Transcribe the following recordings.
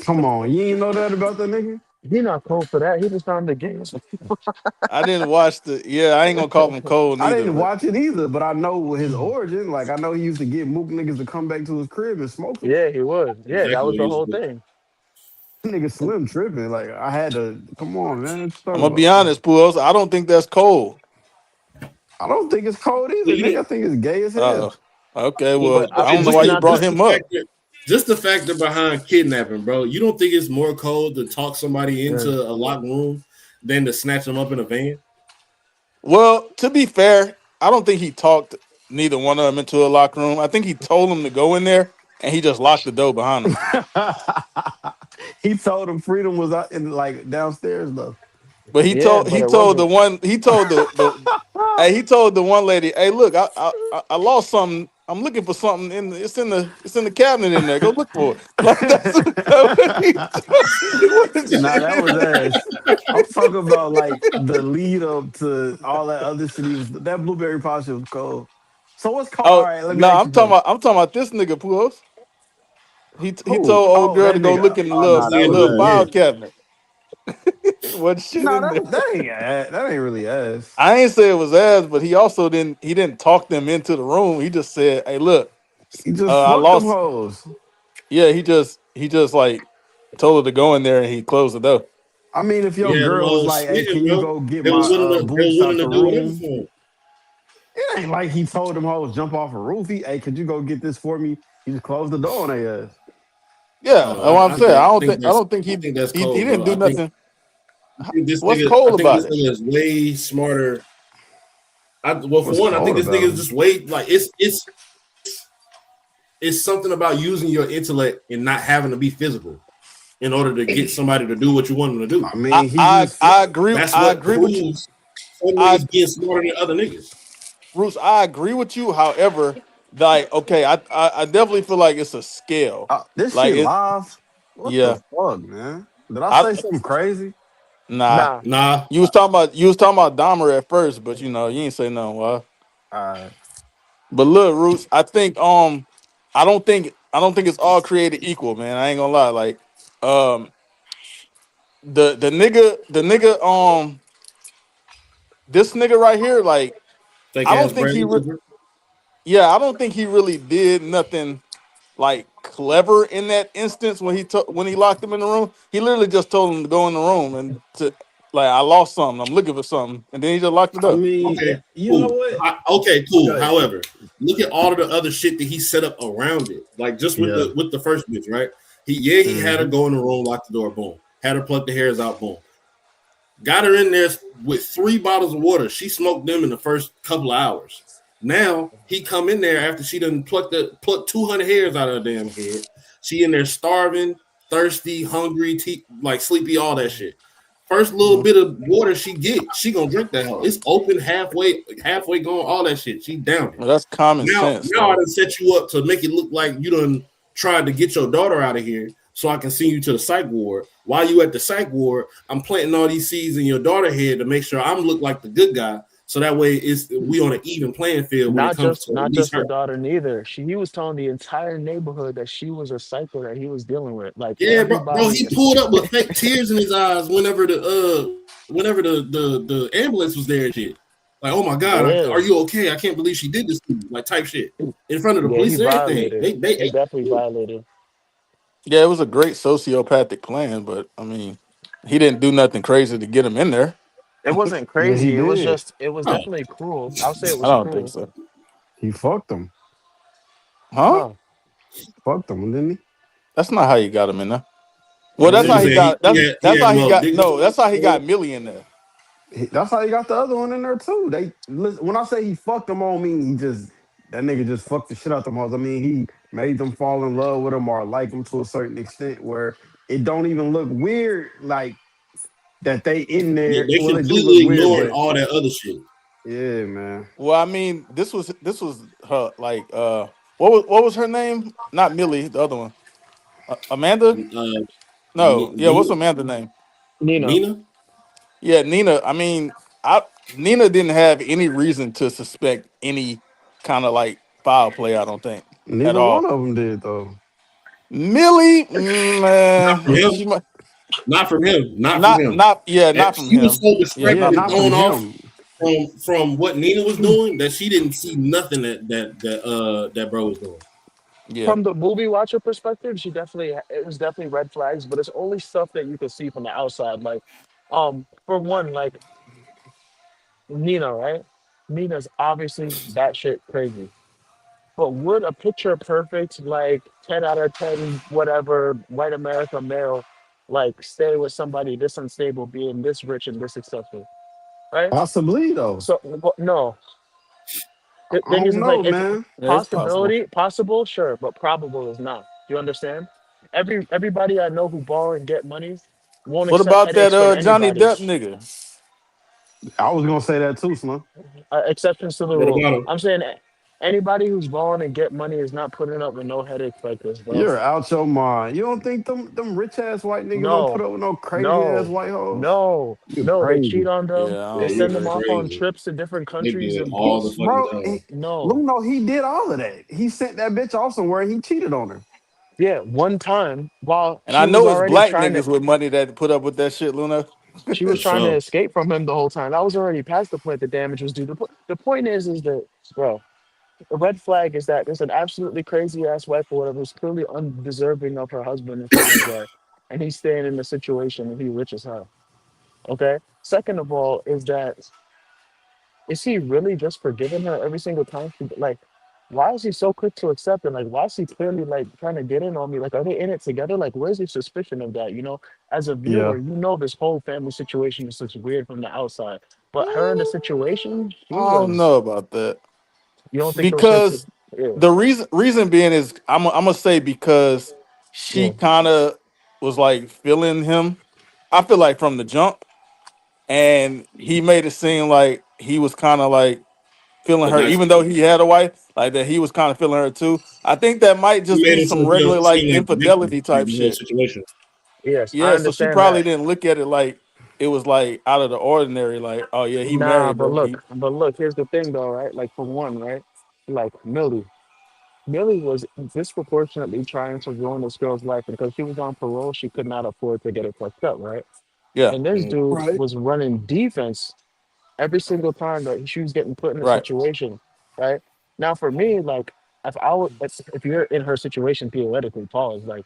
Come on, you ain't know that about the nigga? He not cold for that. He just found the game. I didn't watch the. Yeah, I ain't gonna call him cold I neither. didn't But watch it either, but I know his origin. Like I know he used to get mook niggas to come back to his crib and smoke them. Yeah, he was. Yeah, that Exactly was what he the used whole to do. thing. Nigga Slim tripping. Like I had to come on, man. What you I'm talking gonna be about? honest, Pools. I don't think that's cold. I don't think it's cold So either, you nigga. know, I think it's gay as hell. Uh, okay. but Well, But I okay, don't know but why you're you not. brought him up. just the factor behind kidnapping, bro. You don't think it's more cold to talk somebody Yeah. into a locked room than to snatch them up in a van? Well, to be fair, I don't think he talked neither one of them into a locker room. I think he told them to go in there, and he just locked the door behind them. He told him freedom was out in like downstairs though. But Yeah, he but it told the wasn't. one he told the hey, he told the one lady, hey, look, I lost something. I'm looking for something it's in the cabinet in there. Go look for it. Like that's what he Nah, that was told. ass. I'm talking about like the lead up to all that other shit. He was that blueberry pie shit was cold. So what's cold? All Oh right, let me no, ask you something. I'm talking about this nigga Puos. He Who? told old Oh, girl that to go nigga. look in Oh no, that Yeah, was the little ass. file yeah. cabinet. What shit No, in there? that ain't really ass. I ain't say it was ass, but he didn't talk them into the room. He just said, "Hey, look, He just I fucked them lost." hoes. Yeah, he just like told her to go in there, and he closed the door. I mean, if your He had them girl was all like, "Hey, smitten, can you bro. go get They my was they boots were out willing the to do whatever room?" for him. It ain't like he told them hoes jump off a roof. Hey, could you go get this for me? He just closed the door on their ass. Yeah, that's Oh, what I'm saying. I don't think I think that's he cold, didn't bro. do nothing. What's I cold think about this it? nigga is way smarter. Well, for What's one, I think cold this about nigga is him? just way like it's something about using your intellect and not having to be physical in order to get somebody to do what you want them to do. I mean, he used That's I what agree with you. proves some I niggas being smarter than other niggas. Bruce, I agree with you. However, like okay, I definitely feel like it's a scale. this Like shit it, live. What the yeah. fuck, man? Did I I say something crazy? Nah. Nah. Nah, You was talking about Dahmer at first, but you know you ain't say nothing. Why? Uh, But look, Roots, I don't think it's all created equal, man. I ain't gonna lie. Like um the nigga this nigga right here, like fake I ass don't think Bradley Cooper. yeah, I don't think he really did nothing like clever in that instance when when he locked him in the room. He literally just told him to go in the room and to like I lost something. I'm looking for something, and then he just locked the I door. mean, Okay, you know cool. what? Okay, cool. Good. However, look at all of the other shit that he set up around it. Like just Yeah. with the first bitch, right? He had her Hmm. go in the room, lock the door, boom. Had her pluck the hairs out, boom. Got her in there with 3 bottles of water. She smoked them in the first couple of hours. Now he come in there after she done plucked 200 hairs out of her damn head. She in there starving, thirsty, hungry, like sleepy, all that shit. First little bit of water she gonna drink that hell. It's open halfway gone, all that shit. She down it. Well, that's common sense, Now I though. done set you up to make it look like you done tried to get your daughter out of here so I can send you to the psych ward. While you at the psych ward, I'm planting all these seeds in your daughter head to make sure I'm look like the good guy. So that way we on an even playing field when it comes to at Not least just the her. daughter neither. He was telling the entire neighborhood that she was a psycho that he was dealing with. Like Yeah, bro, everybody. he pulled up with fake tears in his eyes whenever the ambulance was there and shit. Like, oh my god, are Yeah. you okay? I can't believe she did this to you, like type shit in front of the Yeah, he police and everything. violated. He definitely violated. Yeah, it was a great sociopathic plan, but I mean, he didn't do nothing crazy to get him in there. It wasn't Yeah, he crazy. did. It was Oh, definitely cruel. I'll say it I was don't think cruel. so. He fucked them. Huh? Huh. Fucked them, didn't he? That's not how you got him in there. Well, He that's how you he did. saying got. he That's had how he Mo got. Diggs? No, that's how he got Millie in there. That's how he got the other one in there too. When I say he fucked them, I don't mean he just that nigga just fucked the shit out them hoes. I mean he made them fall in love with him or like him to a certain extent where it don't even look weird like that they in Yeah, there. they Well, it do look completely weird, ignoring but all that other shit. yeah, man. Well, I mean, this was her like what was her name? Not Millie, the other one. Amanda? No, yeah. What's Nina, Amanda's name? Nina. Nina. Yeah, Nina. I mean, I Nina didn't have any reason to suspect any kind of like foul play. I don't think at Neither one all. of them did though. Millie, Not from him. she might Not from him. Not from not him. not yeah, And not from she was him. so Yeah, Yeah, not distracted and from not him. from thrown off him. from what Nina was doing that she didn't see nothing that bro was doing. Yeah. From the movie watcher perspective, she definitely it was definitely red flags, but it's only stuff that you can see from the outside. Like, for one, like Nina, right? Nina's obviously batshit crazy. But would a picture perfect, like 10 out of 10, whatever, white America male, like stay with somebody this unstable, being this rich and this successful, right? Possibly though. So, no. The I thing don't is like, know, it's man. Yeah, it's possible. possibility, possible, sure, but probable is not. Do you understand? Everybody I know who borrow and get money won't What accept about that headaches from Johnny anybody. Depp nigga? I was gonna say that too, Slim. Exceptions to the What rule. about him? I'm saying anybody who's borrowing and get money is not putting up with no headaches like this, bro. You're out your mind. You don't think them rich ass white niggas don't put No, up with no crazy ass no, white hoes? no, You no. They cheat crazy. on them. Yeah, I Yeah, They don't you send think them so. off on crazy. trips to different They countries do it and all the books. fucking Bro, time. No. Luno, he did all of that. He sent that bitch off somewhere and he cheated on her. Yeah, one time while And I she was know it's already black trying to niggas with money that put up with that shit, Luna. she For was trying to sure. escape from him the whole time. That was already past the point the damage was due. The point is that, bro, the red flag is that there's an absolutely crazy ass wife or whatever who's clearly undeserving of her husband and shit like that. And he's staying in the situation and he rich as hell. Okay. Second of all, is he really just forgiving her every single time? Like, why is he so quick to accept it? Like, why is he clearly like trying to get in on me? Like, are they in it together? Like, where's your suspicion of that? As a viewer, Yeah. this whole family situation is such weird from the outside. But her in the situation, she I don't was. know about that You don't think there was something? because Yeah, the reason being is I'm gonna say because she yeah. kind of was like feeling him. I feel like from the jump, and he made it seem like he was kind of like feeling The her, nice even guy. though he had a wife, like that he was kind of feeling her too. I think that might He just made be it some so regular like seem like the victim infidelity in type the whole shit. situation. Yes, I Yeah, so she understand probably that. didn't look at it like it was like out of the ordinary. Like, oh yeah, he Nah, married, but but he look, here's the thing though, right? Like for one, right? Like Millie was disproportionately trying to ruin this girl's life and because she was on parole, she could not afford to get it fucked up, right? yeah, And this Mhm. dude Right. was running defense every single time that she was getting put in a right. situation, right? Now, for me, like, if you're in her situation, theoretically, pause, like,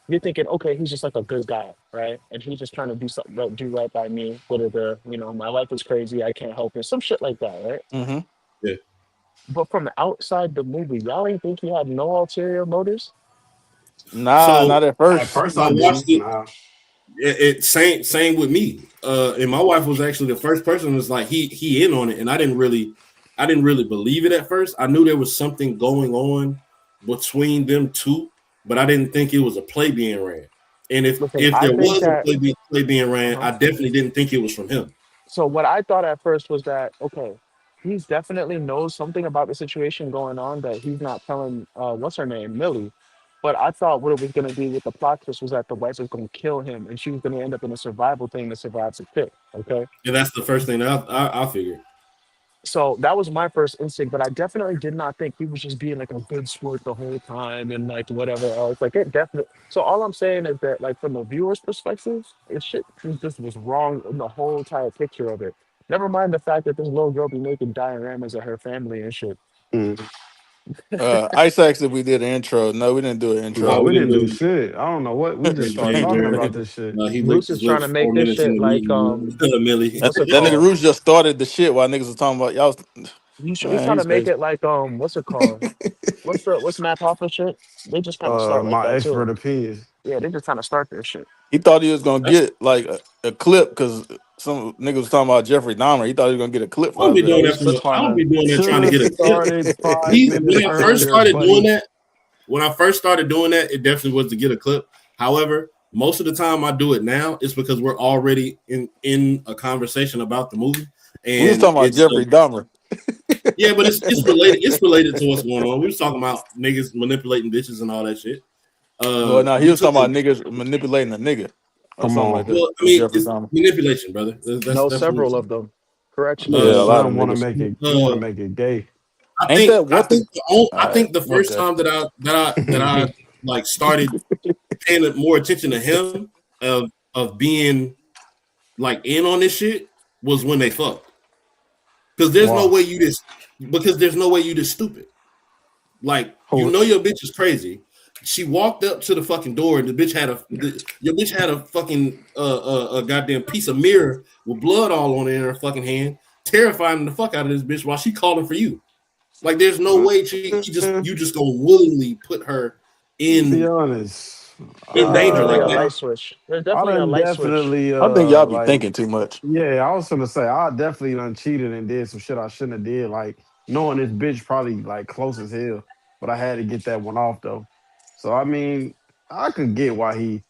you're thinking, okay, he's just like a good guy, right? And he's just trying to do something, right, do right by me. Whatever, my life is crazy, I can't help it, some shit like that, right? Hmm. Yeah. But from outside the movie, y'all ain't think he had no ulterior motives? Nah, So not at At first. first I I watched didn't. it. Nah. Same with me. And my wife was actually the first person who was like he in on it, and I didn't really believe it at first. I knew there was something going on between them two, but I didn't think it was a play being ran. And if Listen, if I there think was a that. play being ran, Uh-huh. I definitely didn't think it was from him. So what I thought at first was that okay, he's definitely knows something about the situation going on that he's not telling what's her name, Millie. But I thought what it was gonna be with the plot twist was that the wife was gonna kill him and she was gonna end up in a survival thing that survives the pit. Okay. And that's the first thing that I figured. So that was my first instinct, but I definitely did not think he was just being like a good sport the whole time and like whatever else. Like it definitely. So all I'm saying is that like from the viewer's perspective, it shit just was wrong in the whole entire picture of it. Never mind the fact that this little girl be making dioramas of her family and shit. Mm. Ice asked if we did an intro. No, we didn't do an No, No, intro. we we didn't didn't do do. shit. I don't know what we just We started ain't talking doing about it. this shit. He licked Bruce his is trying to lips make 4 this minutes in shit the like meeting. Millie. That, what's it that nigga called? Roosh just started the shit while niggas was talking about y'all. He's Man, trying to he's make crazy. it like what's it called? What's Matt Hoffa shit? They just kind of start like My that too. expert opinion. Yeah, they just kind of start their shit. He thought he was gonna That's get like a clip because some niggas was talking about Jeffrey Dahmer. He thought he was gonna get a clip I don't out be of Yeah, that. doing he's that clip I don't be farming. doing that Should trying to have get a clip. started five He minutes when I first earlier, started doing buddy. that, when I first started doing that, it definitely was to get a clip. However, most of the time I do it now is because we're already in a conversation about the movie, We was and talking about Jeffrey Dahmer. yeah, but it's related. It's related to what's going on. We was talking about niggas manipulating bitches and all that shit. Well, no, he was talking about Because niggas manipulating a nigga or Come something like on. that well, I with mean, Jeffrey it's Dahmer. manipulation, brother. That's No, that's what several it's. of them. Correction. Nigga Yeah, a lot of Slim them wanna niggas. make it he wanna Uh, make it gay. I Ain't think that I what the? think the All I right, think the first okay. time that I like started paying more attention to him of being like in on this shit was when they fucked. Because there's no Wow. way you just because there's no way you just stupid. Like you Who? know your bitch is crazy. She walked up to the fucking door and your bitch had a fucking a goddamn piece of mirror with blood all on it in her fucking hand, terrifying the fuck out of this bitch while she calling for you. Like there's no way you just gonna willingly put her Be in honest. in There's danger definitely like a Uh, that. light switch. There's I definitely a done light switch. definitely I think y'all be like thinking too much. yeah, I was gonna say I definitely done cheated and did some shit I shouldn't have did. Like knowing this bitch probably like close as hell, but I had to get that one off though. So I mean, I could get why he.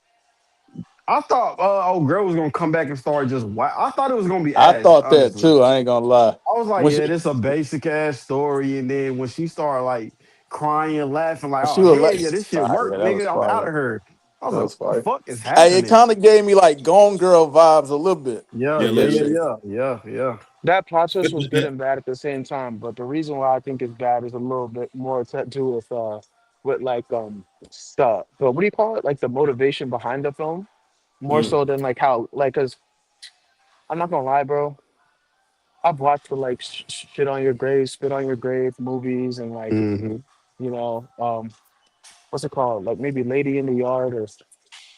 I thought old girl was gonna come back and start just. I thought it was gonna be I Ash. thought that Honestly, too. I ain't gonna lie. I was like, When yeah, she this a basic ass story. And then when she started like crying and laughing, like, when oh she was hell like, yeah, this shit ah, yeah, worked, that was nigga. I'm out fire. of here. I was That like, was what the fire. fuck is Hey, it happening? kind of gave me like Gone Girl vibes a little bit. Yeah, Yeah, a yeah, little yeah, That bit. shit. yeah, yeah, yeah. That plot twist was good and bad at the same time, but the reason why I think it's bad is a little bit more to do with like the what do you call it? Like the motivation behind the film, more Mm. so than like how like because I'm not gonna lie, bro. I've watched the like shit on your grave, spit on your grave movies and like Hmm. you know what's it called? Like maybe Lady in the Yard or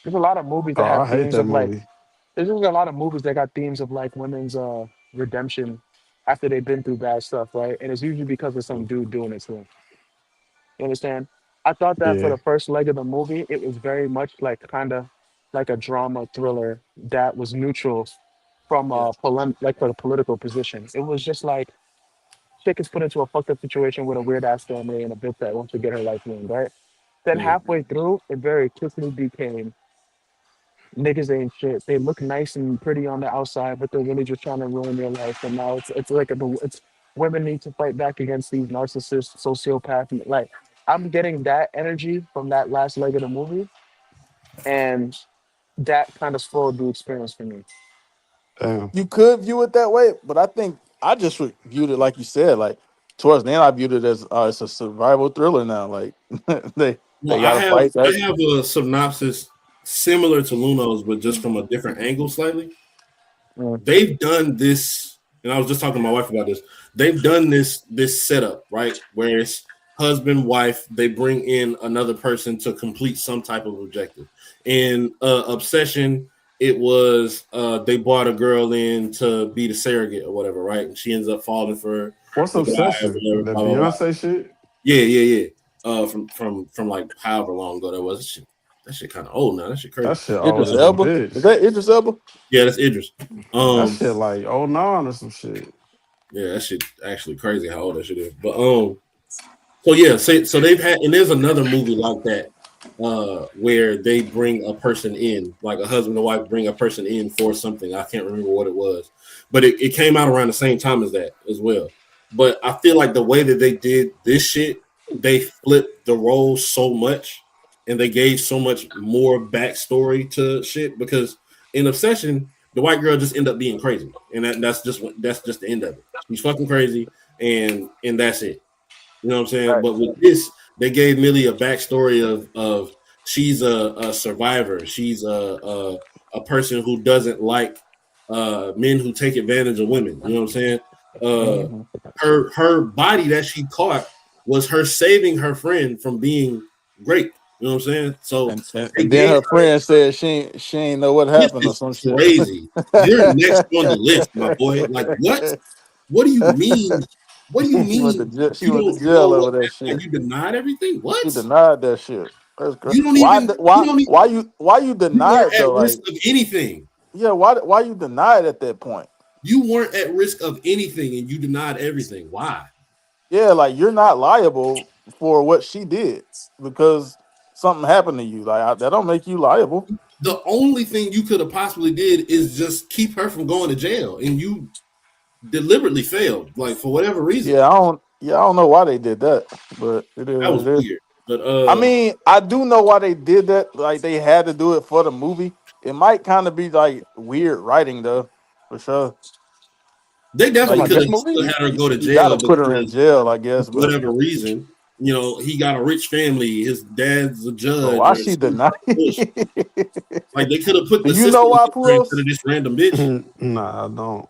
there's a lot of movies Oh, that have I hate themes that of like movie. there's just a lot of movies that got themes of like women's redemption after they've been through bad stuff, right? And it's usually because of some dude doing it to them. You understand? I thought that for Yeah. the first leg of the movie, it was very much like kind of like a drama thriller that was neutral from Yeah. like for the political position. It was just like chick is put into a fucked up situation with a weird ass family and a bitch that wants to get her life ruined, right? Then Mm. halfway through, it very quickly became niggas ain't shit. They look nice and pretty on the outside, but they're really just trying to ruin your life. And now it's like it's women need to fight back against these narcissists, sociopaths. And, like I'm getting that energy from that last leg of the movie, and that kind of slowed the experience for me. Damn. You could view it that way, but I think I just viewed it like you said. Like towards the end, I viewed it as it's a survival thriller now. Like they Well, they got to fight back. I have a synopsis similar to Luno's, but just from a different angle slightly. Mm, They've done this, and I was just talking to my wife about this. They've done this setup, right? Where it's husband, wife, they bring in another person to complete some type of objective. In Obsession, it was they brought a girl in to be the surrogate or whatever, right? And she ends up falling for What's the guy or Obsession? whatever, That blah blah blah. Beyonce shit? Yeah, yeah, yeah. From like however long ago that was. That shit kind of old now. That shit That crazy. shit old Idris as a Elba, is bitch. that Idris Elba? Yeah, that's Idris. That Um, shit like oh nine or some shit. yeah, that shit actually crazy how old that shit is. But so yeah, so they've had, and there's another movie like that, where they bring a person in, like a husband and wife bring a person in for something. I can't remember what it was, but it came out around the same time as that as well. But I feel like the way that they did this shit, they flipped the roles so much, and they gave so much more backstory to shit because in Obsession, the white girl just ended up being crazy, and that's just the end of it. She's fucking crazy, and that's it. You know what I'm saying? right. But with this, they gave Millie a backstory of she's a survivor. She's a person who doesn't like men who take advantage of women. You know what I'm saying? Uh, Mhm. her body that she caught was her saving her friend from being raped. You know what I'm saying? So And, and they and then gave her her friend said she ain't know what this happened or is some shit. crazy. You're next on the list, my boy. Like what? What do you mean? What do you She went to mean? jail. She You went to don't jail know what over that happened? Like shit. you denied everything? She What? denied that shit. That's great. You don't even you don't even Why you you deny weren't it at though? risk Like of anything. yeah, why you deny it at that point? You weren't at risk of anything and you denied everything. Why? Yeah, like you're not liable for what she did because something happened to you. Like that don't make you liable. The only thing you could have possibly did is just keep her from going to jail, and you deliberately failed, like for whatever reason. I don't know why they did that, but it is That what was it is. weird. But I mean, I do know why they did that. Like they had to do it for the movie. It might kind of be like weird writing though, for sure. they Talking definitely Like about could this have movie? still had her go to you got jail to put her in because jail, I for guess. But whatever reason. you know, he got a rich family. His dad's a But judge why or she some deny? bullshit. Like they could have put the You know system why, in there instead Pulos? of this random bitch. Nah, I don't.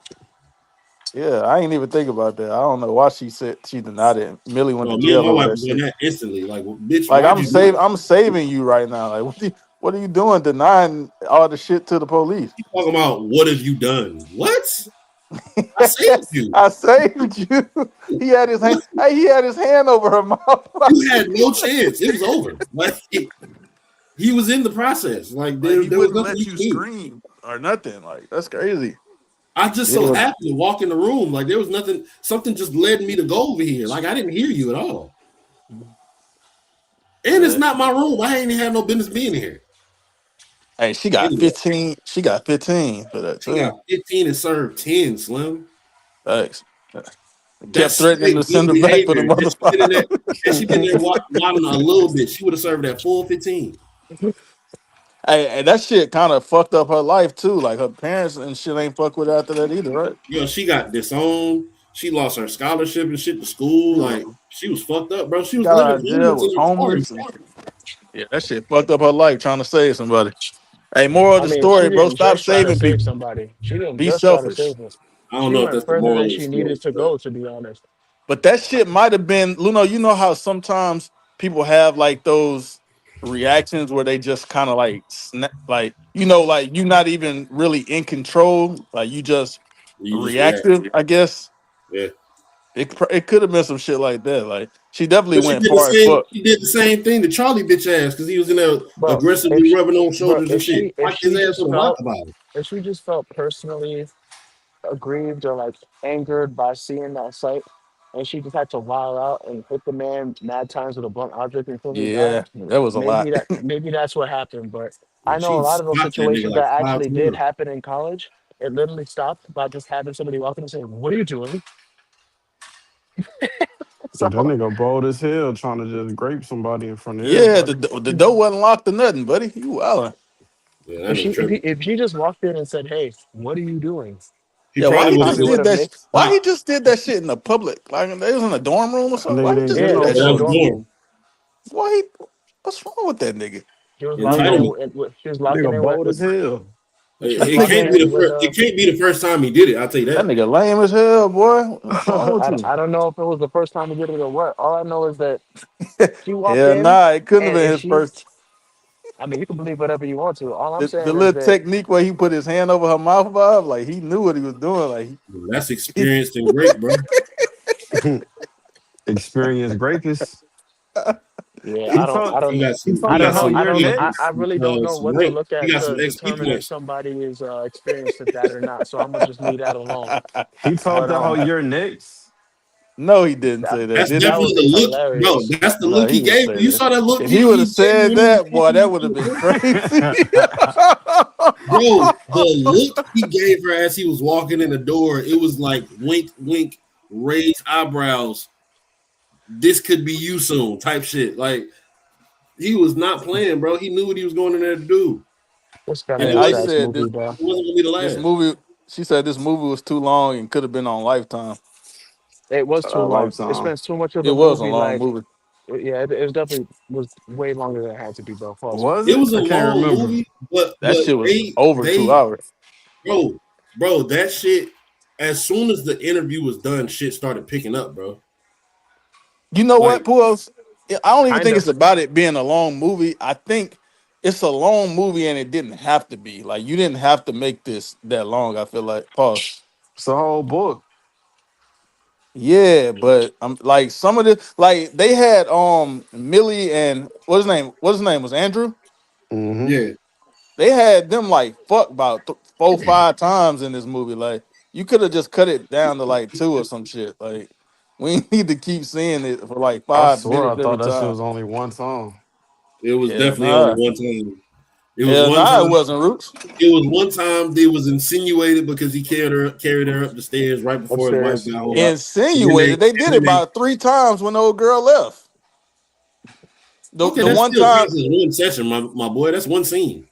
Yeah, I ain't even think about that. I don't know why she said she denied it. Millie went to No, me and jail my over wife that was doing shit. that instantly. Like, well, bitch, Like why'd you do it? I'm saving you right now. Like what are you doing denying all the shit to the police? He talking about what have you done? What? I saved you. I saved you. He had his hand. What? Hey, he had his hand over her mouth. You had no chance. It was over. Like he was in the process. Like Like he there was wouldn't nothing let you you could do. scream or nothing. Like that's crazy. I just so Yeah, happened to walk in the room. Like there was nothing. Something just led me to go over here. Like I didn't hear you at all. And it's but not my room. I ain't had no business being here. hey, she got Anyway, 15. She got 15 for that she got too. 15 and served 10, Slim. Thanks. Kept That's threatening straight to good send her back for the behavior. Had she been there motherfucker. wilding a little bit, she would have served that full 15. Hey, and that shit kind of fucked up her life too. Like her parents and shit ain't fuck with her after that either, right? You know, she got disowned. She lost her scholarship and shit to school. Like she was fucked up, bro. She was Got living out of jail, homeless in was her 40s. homeless, and yeah, that shit fucked up her life trying to save somebody. Hey, moral of I the mean, she story, bro: didn't stop just try to saving save people. somebody. She didn't Be just try to selfish. save us. I don't She know if went that's the further moral than of the she story, needed to but go, to be honest. But that shit might have been, Luno. You know how sometimes people have like those reactions where they just kind of like snap, like like you're not even really in control, like you just you just react. reactive. I guess Yeah. it could have been some shit like that. Like she definitely But she went did the far as same. fuck. She did the same thing to Charlie bitch ass because he was in there Bro, if aggressively she, rubbing on bro, shoulders and shit. if Wiped his she ass just with a rock felt about it. if she just felt personally aggrieved or like angered by seeing that sight, and she just had to wild out and hit the man mad times with a blunt object until he died, Yeah, that was a lot. maybe that's what happened. But Yeah, I know a she lot of those slapped that nigga situations like that five actually did times. happen in college. It literally stopped by just having somebody walk in and say, "What are you doing?" That So nigga bold as hell trying to just grape somebody in front of Yeah, everybody. the door wasn't locked or nothing, buddy. You wildin'. Yeah, that nigga tripping. if she just walked in and said, "Hey, what are you doing?" He Yeah, why probably he would have just Probably would did have that? mixed. Why he stopped. just did that shit in the public? Like they was in a dorm room or That something. Why nigga he didn't just get Yeah, do no that in That a shit? was dorm fucks. warm. room. Why he? What's wrong with that nigga? She was locking Nigga, Entitlement. in. She was locking nigga in bold as hell. That It locking can't nigga, be the in with first. It can't be the first time he did it. I'll tell you that that. nigga lame as hell, boy. What's wrong with you? I don't know if it was the first time he did it or what. All I know is that she walked Hell in, nah, it couldn't have and been if his she, first. I mean, you can believe whatever you want to. All I'm The saying is little that technique where he put his hand over her mouth, Bob, like he knew what he was doing. Like That's he, experienced and great, bro. Experienced rapist. yeah, He told he I don't told her know. you're I next. really don't know some what to rank. look He at got some to XP determine if points. somebody is experienced at that or not. So I'm gonna just leave that alone. He told But that hoe you're next. no, he didn't that say that, That's did that he? definitely would be the look, bro. hilarious. That's the No, look he he didn't gave. say You that. saw that look If he he would have gave you said when he was that, boy, that would have talking been to crazy. bro. The look he gave her as he was walking in the door, it was like wink, wink, raised eyebrows. This could be you soon, type shit. Like he was not playing, bro. He knew what he was going in there to do, It's kind and of Hey, a I trash said movie, this bro. it wasn't gonna be the this last. movie. She said this movie was too long and could have been on Lifetime. It was Shout too out long. It Lifetime. spends too much of It the was a movie long like movie. yeah, it was definitely was way longer than it had to be, bro. Pause. Was It it? was a I can't long remember. movie, but That shit was they over two they hours. bro, that shit. As soon as the interview was done, shit started picking up, bro. You know Like what, Puos? I don't even think Kinda. it's about it being a long movie. I think it's a long movie and it didn't have to be. Like you didn't have to make this that long. I feel like pause. It's a whole book. Yeah, but I'm like some of the like they had Millie and what his name was Andrew. Mm-hmm. yeah, They had them like fuck about 4 5 times in this movie. Like you could have just cut it down to like two or some shit. Like we need to keep seeing it for like I five swear I minutes thought every that shit time. was only one song. it was Yeah, definitely only nah. one time. It was Hell one nah, it time. wasn't Roots. It was one time they was insinuated because he carried her up the stairs right before his wife Upstairs. got home. Yep. Insinuated. They did And it then they about 3 times when the old girl left. okay, The that one still time, counts as one session, my boy. That's one scene.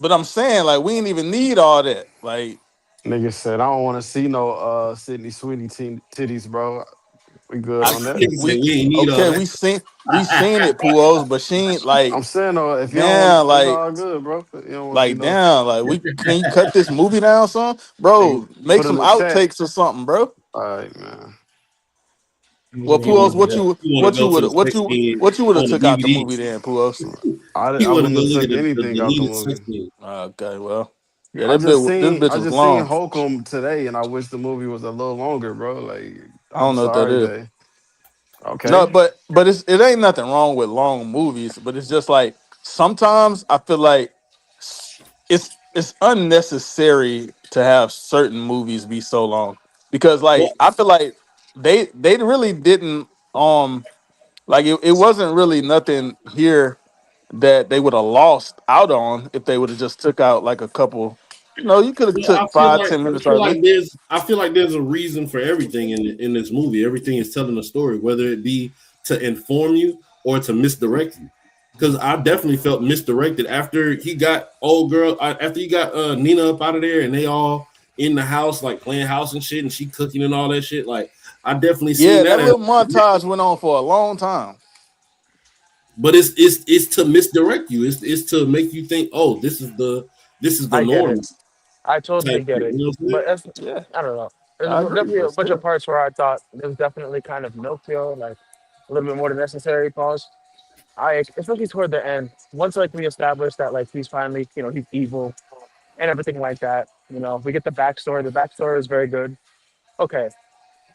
but I'm saying like we ain't even need all that. Like Nigga said, I don't want to see no Sydney Sweeney titties, bro. We good I on that. Nigga said we we ain't need all okay. that. We seen it, Puos, but she ain't like I'm saying though, if you don't want, damn, it's like all good, bro. You don't want to see like no. damn, like we can you cut this movie down, son, Hey, bro? Make put in some the chat. outtakes or something, bro. All right, man. Well, He Puos, wanna what go. you He wanna what you go to would the what sex you scene what you would have on the took out the DVD. movie then, Puos? He I wanna wouldn't go have look took at the anything out the deleted sex movie. scene. Okay, well, yeah, this bitch I was just seen long. Holcomb today, and I wish the movie was a little longer, bro. Like, I I'm don't know what that sorry, is. babe. No, Okay. but it ain't nothing wrong with long movies, but it's just like sometimes I feel like it's unnecessary to have certain movies be so long because Well, like I feel like they really didn't like it wasn't really nothing here that they would have lost out on if they would have just took out like a couple. You could have well, took five, 10 minutes out of it. I feel like there's a reason for everything in this movie. Everything is telling a story, whether it be to inform you or to misdirect you. Because I definitely felt misdirected after he got after he got Nina up out of there, and they all in the house like playing house and shit, and she cooking and all that shit. Like I definitely seen Yeah, that that as, little montage went on for a long time. but it's to misdirect you. It's to make you think, oh, this is the I get norm it. I type totally get shit. it. You know what I'm But saying? that's, Yeah, I don't know. There's I agree, definitely but a bunch of still. parts where I thought there was definitely kind of no feel, like a little bit more than necessary. Pause. Especially toward the end, once like we established that like he's finally, he's evil and everything like that. We get the backstory. The backstory is very good. Okay,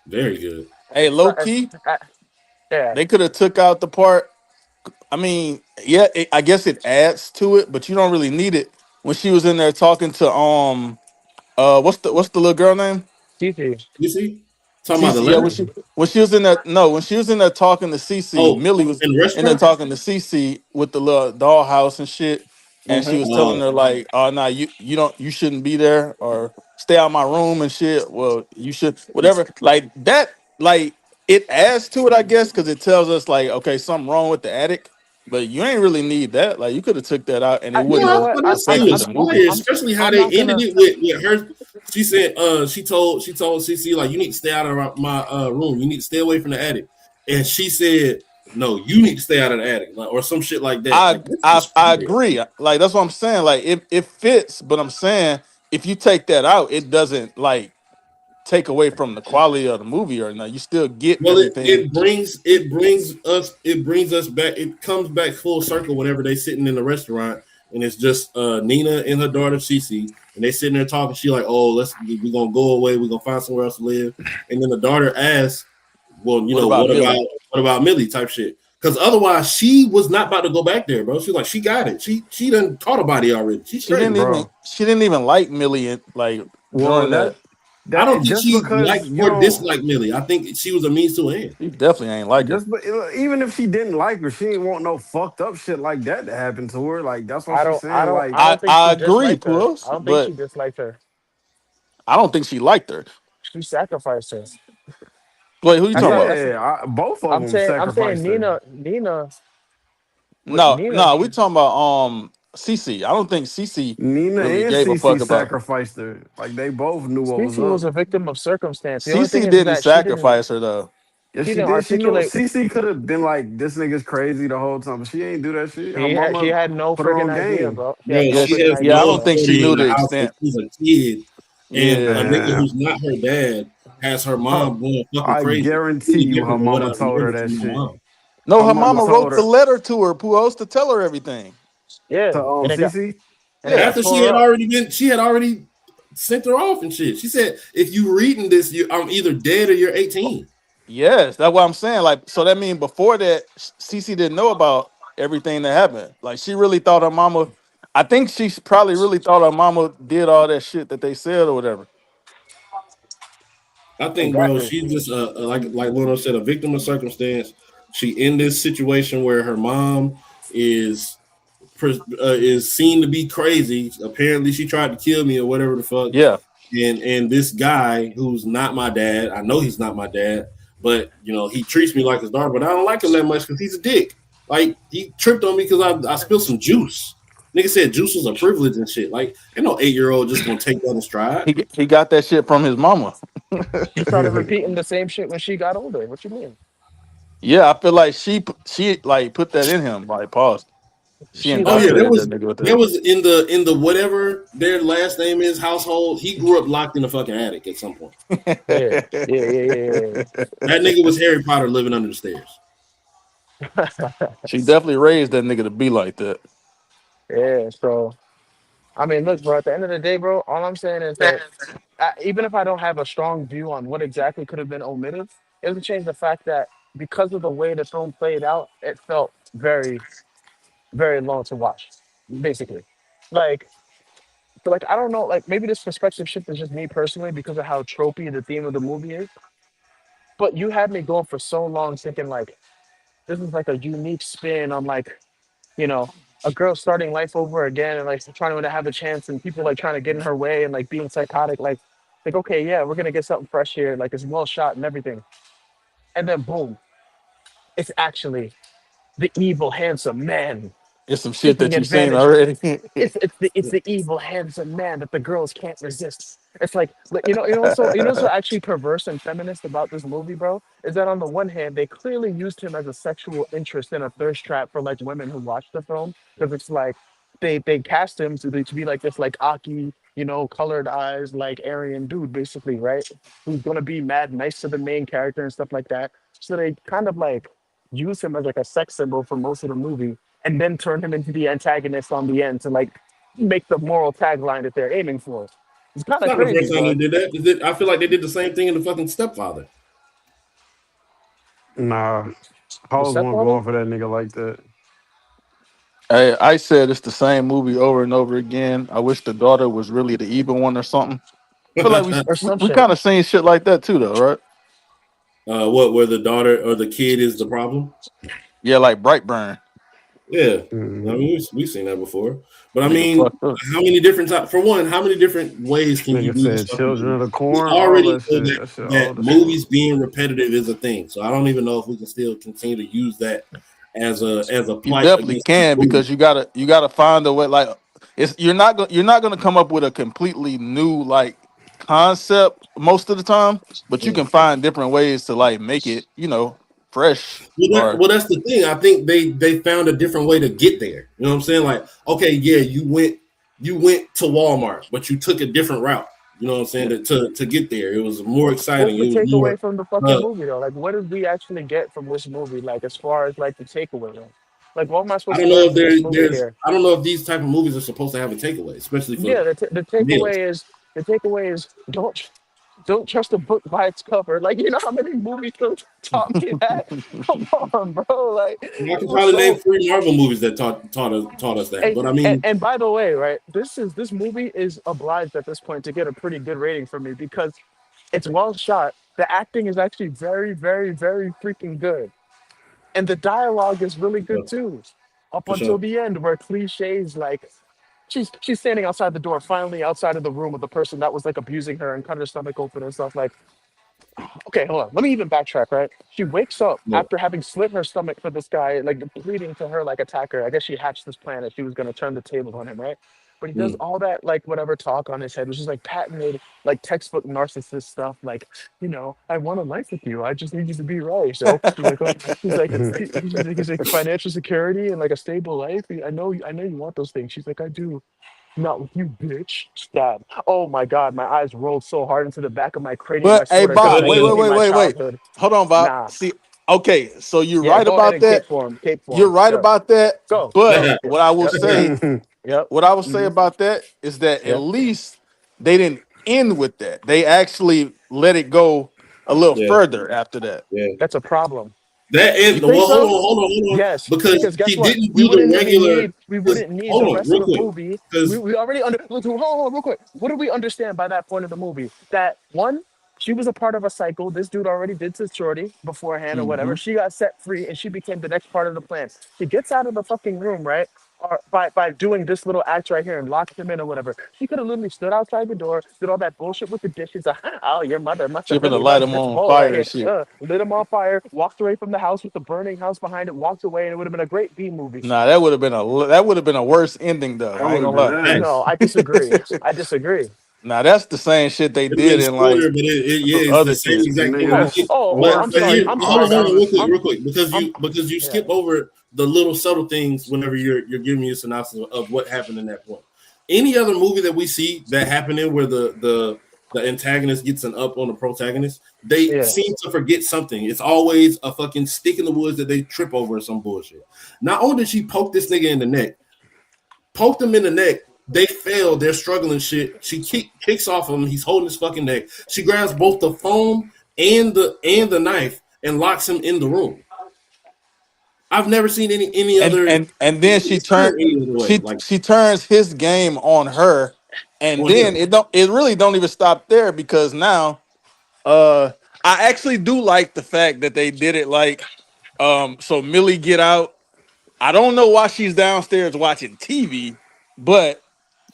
Very good. Hey, so, low key, yeah, they could have took out the part. I mean, yeah, I guess it adds to it, but you don't really need it when she was in there talking to what's the little girl name? Fifi. You see, talking about the Cece. Yeah, letter. when she was in there, no, when she was in there talking to Cece, Oh, Millie was in the in there restaurant. talking to Cece with the little dollhouse and shit, and she Hmm. was telling Oh, her like, "Oh, no, you shouldn't be there or stay out my room and shit." Well, you should whatever like that. Like it adds to it, I guess, because it tells us like, okay, something wrong with the attic, but you ain't really need that. Like you could have took that out and it You wouldn't know no, have what? but that's still affected the movie. inspired, especially how I'm they not ended gonna. it with her. She said, she told CC like, you need to stay out of my room. You need to stay away from the attic. And she said, no, you need to stay out of the attic, like, or some shit like that. I Like that's I inspired. agree. Like that's what I'm saying. Like it fits, but I'm saying if you take that out, it doesn't like take away from the quality of the movie or not. You still get Well, everything. it brings us back. It comes back full circle whenever they sitting in the restaurant and it's just Nina and her daughter Cece, and they sitting there talking. She like, oh, we're gonna go away. We're gonna find somewhere else to live. And then the daughter asks, well, What about Millie? what about Millie type shit? Because otherwise, she was not about to go back there, bro. She's like, she got it. She done caught a body already. She's She straight. didn't even Bro. she didn't even like Millie like Well, during that that. I don't that think just she because liked you or don't disliked Millie. I think she was a means to an end. She definitely ain't like her. just but even if she didn't like her, she ain't want no fucked up shit like that to happen to her. Like that's what I she's don't. I saying. don't. Like I don't think I she agree, disliked her. I Puss, don't think she but disliked her. I don't think she liked her. She sacrificed her. Wait, who you That's talking not. about? That's. both of I'm them saying. I'm saying sacrificed her. Nina. Nina. With No, Nina. no, we talking about Cece. I don't think Cece Nina really and gave a fuck Cece about. sacrificed her. Like they both knew what was Cece was up. a victim of circumstance. The only thing Cece is didn't that she didn't. sacrifice her though. Yes, She she didn't did. She knew articulate. Cece could have been like, this nigga's crazy the whole time, but she ain't do that shit. Her He had. He mama had no put her freaking on idea, game. bro. He had Bro, no Yeah, she freaking has yeah, I idea, no don't bro. think she authority knew in the the house when extent. she's a kid, and a Yeah, nigga Man, who's not her dad has her her, mom going fucking I crazy. guarantee Really you her different than what mama I told her remember that from my shit. mom. no, Her her mama mama told wrote the her letter to her, Puos, to tell her everything. Yeah, to and it got Cece. and it got Yeah, After tore up. she had already sent her off and shit. She said, "If you reading this, I'm either dead or you're 18." yes, that's what I'm saying. Like, so that means before that, Cece didn't know about everything that happened. Like, she really thought her mama. I think she probably really thought her mama did all that shit that they said or whatever. I think, bro, Exactly. she's just like Luna said, a victim of circumstance. She in this situation where her mom is is seen to be crazy. Apparently, she tried to kill me or whatever the fuck. Yeah, And this guy who's not my dad, I know he's not my dad, but he treats me like his daughter. But I don't like him that much because he's a dick. Like he tripped on me because I spilled some juice. Nigga said juice was a privilege and shit. Like, ain't no 8-year-old just gonna take that in stride. he got that shit from his mama. She started repeating the same shit when she got older. What you mean? Yeah, I feel like she like put that in him. Like pause. She She Oh yeah, literally, indoctrinated that nigga with there that. was in the whatever their last name is household. He grew up locked in a fucking attic at some point. yeah, yeah, yeah, That nigga was Harry Potter living under the stairs. yeah. She definitely raised that nigga to be like that. Yeah, so I mean, look, bro. At the end of the day, bro, all I'm saying is that even if I don't have a strong view on what exactly could have been omitted, it doesn't change the fact that because of the way the film played out, it felt very, very long to watch. Basically, like, so like I don't know, like maybe this perspective shift is just me personally because of how tropey the theme of the movie is. But you had me going for so long thinking like this is like a unique spin on like you know, a girl starting life over again and like trying to have a chance and people like trying to get in her way and like being psychotic, like okay, yeah, we're gonna get something fresh here, like it's well shot and everything. And then boom, it's actually the evil, handsome man It's some shit taking that you've seen advantage. already. It's the evil, handsome man that the girls can't resist. It's like so actually perverse and feminist about this movie, bro, is that on the one hand they clearly used him as a sexual interest and a thirst trap for like women who watch the film because it's like they cast him to be like this like Aki, colored eyes like Aryan dude basically, right? Who's gonna be mad nice to the main character and stuff like that. So they kind of like use him as like a sex symbol for most of the movie and then turn him into the antagonist on the end to like make the moral tagline that they're aiming for. It's kind It's of not the crazy, first time they bro. did that. I feel like they did the same thing in the fucking Stepfather. Nah, The hoes won't stepfather? going for that nigga like that. Hey, I said it's the same movie over and over again. I wish the daughter was really the evil one or something. I feel like we Or we, some we shit. kind of seen shit like that too, though, right? What where the daughter or the kid is the problem? Yeah, like Brightburn, Yeah, I Mm-hmm. mean we've seen that before. But I nigga mean, fucked up. how many different times? For one, how many different ways can you Nigga do this said fucking children movie? of the We corn, all already that know shit. That shit that old as fuck. movies being repetitive is a thing. So I don't even know if we can still continue to use that as a You plight definitely against this can movie. because you gotta find a way. Like it's you're not gonna come up with a completely new like concept most of the time, but you Yeah. can find different ways to like make it fresh or That's the thing. I think they found a different way to get there. You know what I'm saying? Like, okay, yeah, you went to Walmart, but you took a different route. You know what I'm saying? To get there, it was more What's exciting. the It was takeaway more. from the fucking Uh, movie though? Like, what did we actually get from this movie? Like, as far as like the takeaway, though? Like, what am I I supposed to don't know learn if from this movie there's. here? I don't know if these type of movies are supposed to have a takeaway, especially for Yeah, the males. takeaway is don't trust a book by its cover. Like, you know how many movies taught me that? Come on, bro. Like, I it can was probably name so. 3 Marvel movies that taught us that. And, But I and, mean, and by the way, right, this movie is obliged at this point to get a pretty good rating from me because it's well shot. The acting is actually very, very, very freaking good, and the dialogue is really good uh, too. Up for until sure. the end, where cliches like she's standing outside the door, finally outside of the room with the person that was like abusing her and cut her stomach open and stuff like. Okay, hold on. Let me even backtrack, right? She wakes up Yeah, after having slit her stomach for this guy, like pleading to her like attacker. I guess she hatched this plan that she was gonna turn the tables on him, right? But he does mm, all that like whatever talk on his head, which is like patented, like textbook narcissist stuff. Like, I want a life with you. I just need you to be right. So he's like, oh, he's like financial security and like a stable life. I know you want those things. She's like, I do. Not with you, bitch. Stab. Oh my God, my eyes rolled so hard into the back of my cranium. I But hey, swear to God, Bob, I wait, could wait, see wait, my wait, wait. childhood. Hold on, Bob. Nah. See, okay, so you're Yeah, right go ahead about and cape that. for him. Cape for You're him. right Go. about that. Go. But Go. yeah, what I will Yep. say, Yep. what I will say Hmm. about that is that at Yep. least they didn't end with that. They actually let it go a little yeah, further after that. yeah. That's a problem. That You is think well. Hold so? on, hold on, hold on. Yes, Because because guess he what? didn't We do the wouldn't even regular. need we Because wouldn't need hold the on, rest of real the quick. movie. We, Because we already hold on real quick. What do we understand by that point of the movie? That one, she was a part of a cycle. This dude already did to Shorty beforehand or whatever. She got set free and she became the next part of the plan. She gets out of the fucking room, right? Or by doing this little act right here and locks him in or whatever. She could have literally stood outside the door, did all that bullshit with the dishes. Oh, your mother must She have finna really light loves them this on bowl right fire and here. shit. Lit him on fire, walked away from the house with the burning house behind it, walked away, and it would have been a great B movie. Nah, that would have been a worse ending though. That I ain't would have gonna been lie. No, ass. I disagree. I disagree. Now that's the same shit they It'd have did been in like shorter, but it's the other same shit. exact thing. Nigga, that's Oh, war I'm But sorry. here, feet, I'm hold sorry, on, all guys. kind of real shit. quick, because I'm you yeah. skip over the little subtle things whenever you're giving me a synopsis of what happened in that point. Any other movie that we see that happening where the antagonist gets an up on the protagonist, they Yeah. seem to forget something. It's always a fucking stick in the woods that they trip over or some bullshit. Not only did she poke this nigga in the neck, poked him in the neck. They fail. They're struggling. Shit. She kicks off him. He's holding his fucking neck. She grabs both the phone and the knife and locks him in the room. I've never seen any and other. and and then she It's turned done any other way. Like she turns his game on her, and on then him. it really don't even stop there because now I actually do like the fact that they did it like so Millie get out. I don't know why she's downstairs watching TV, but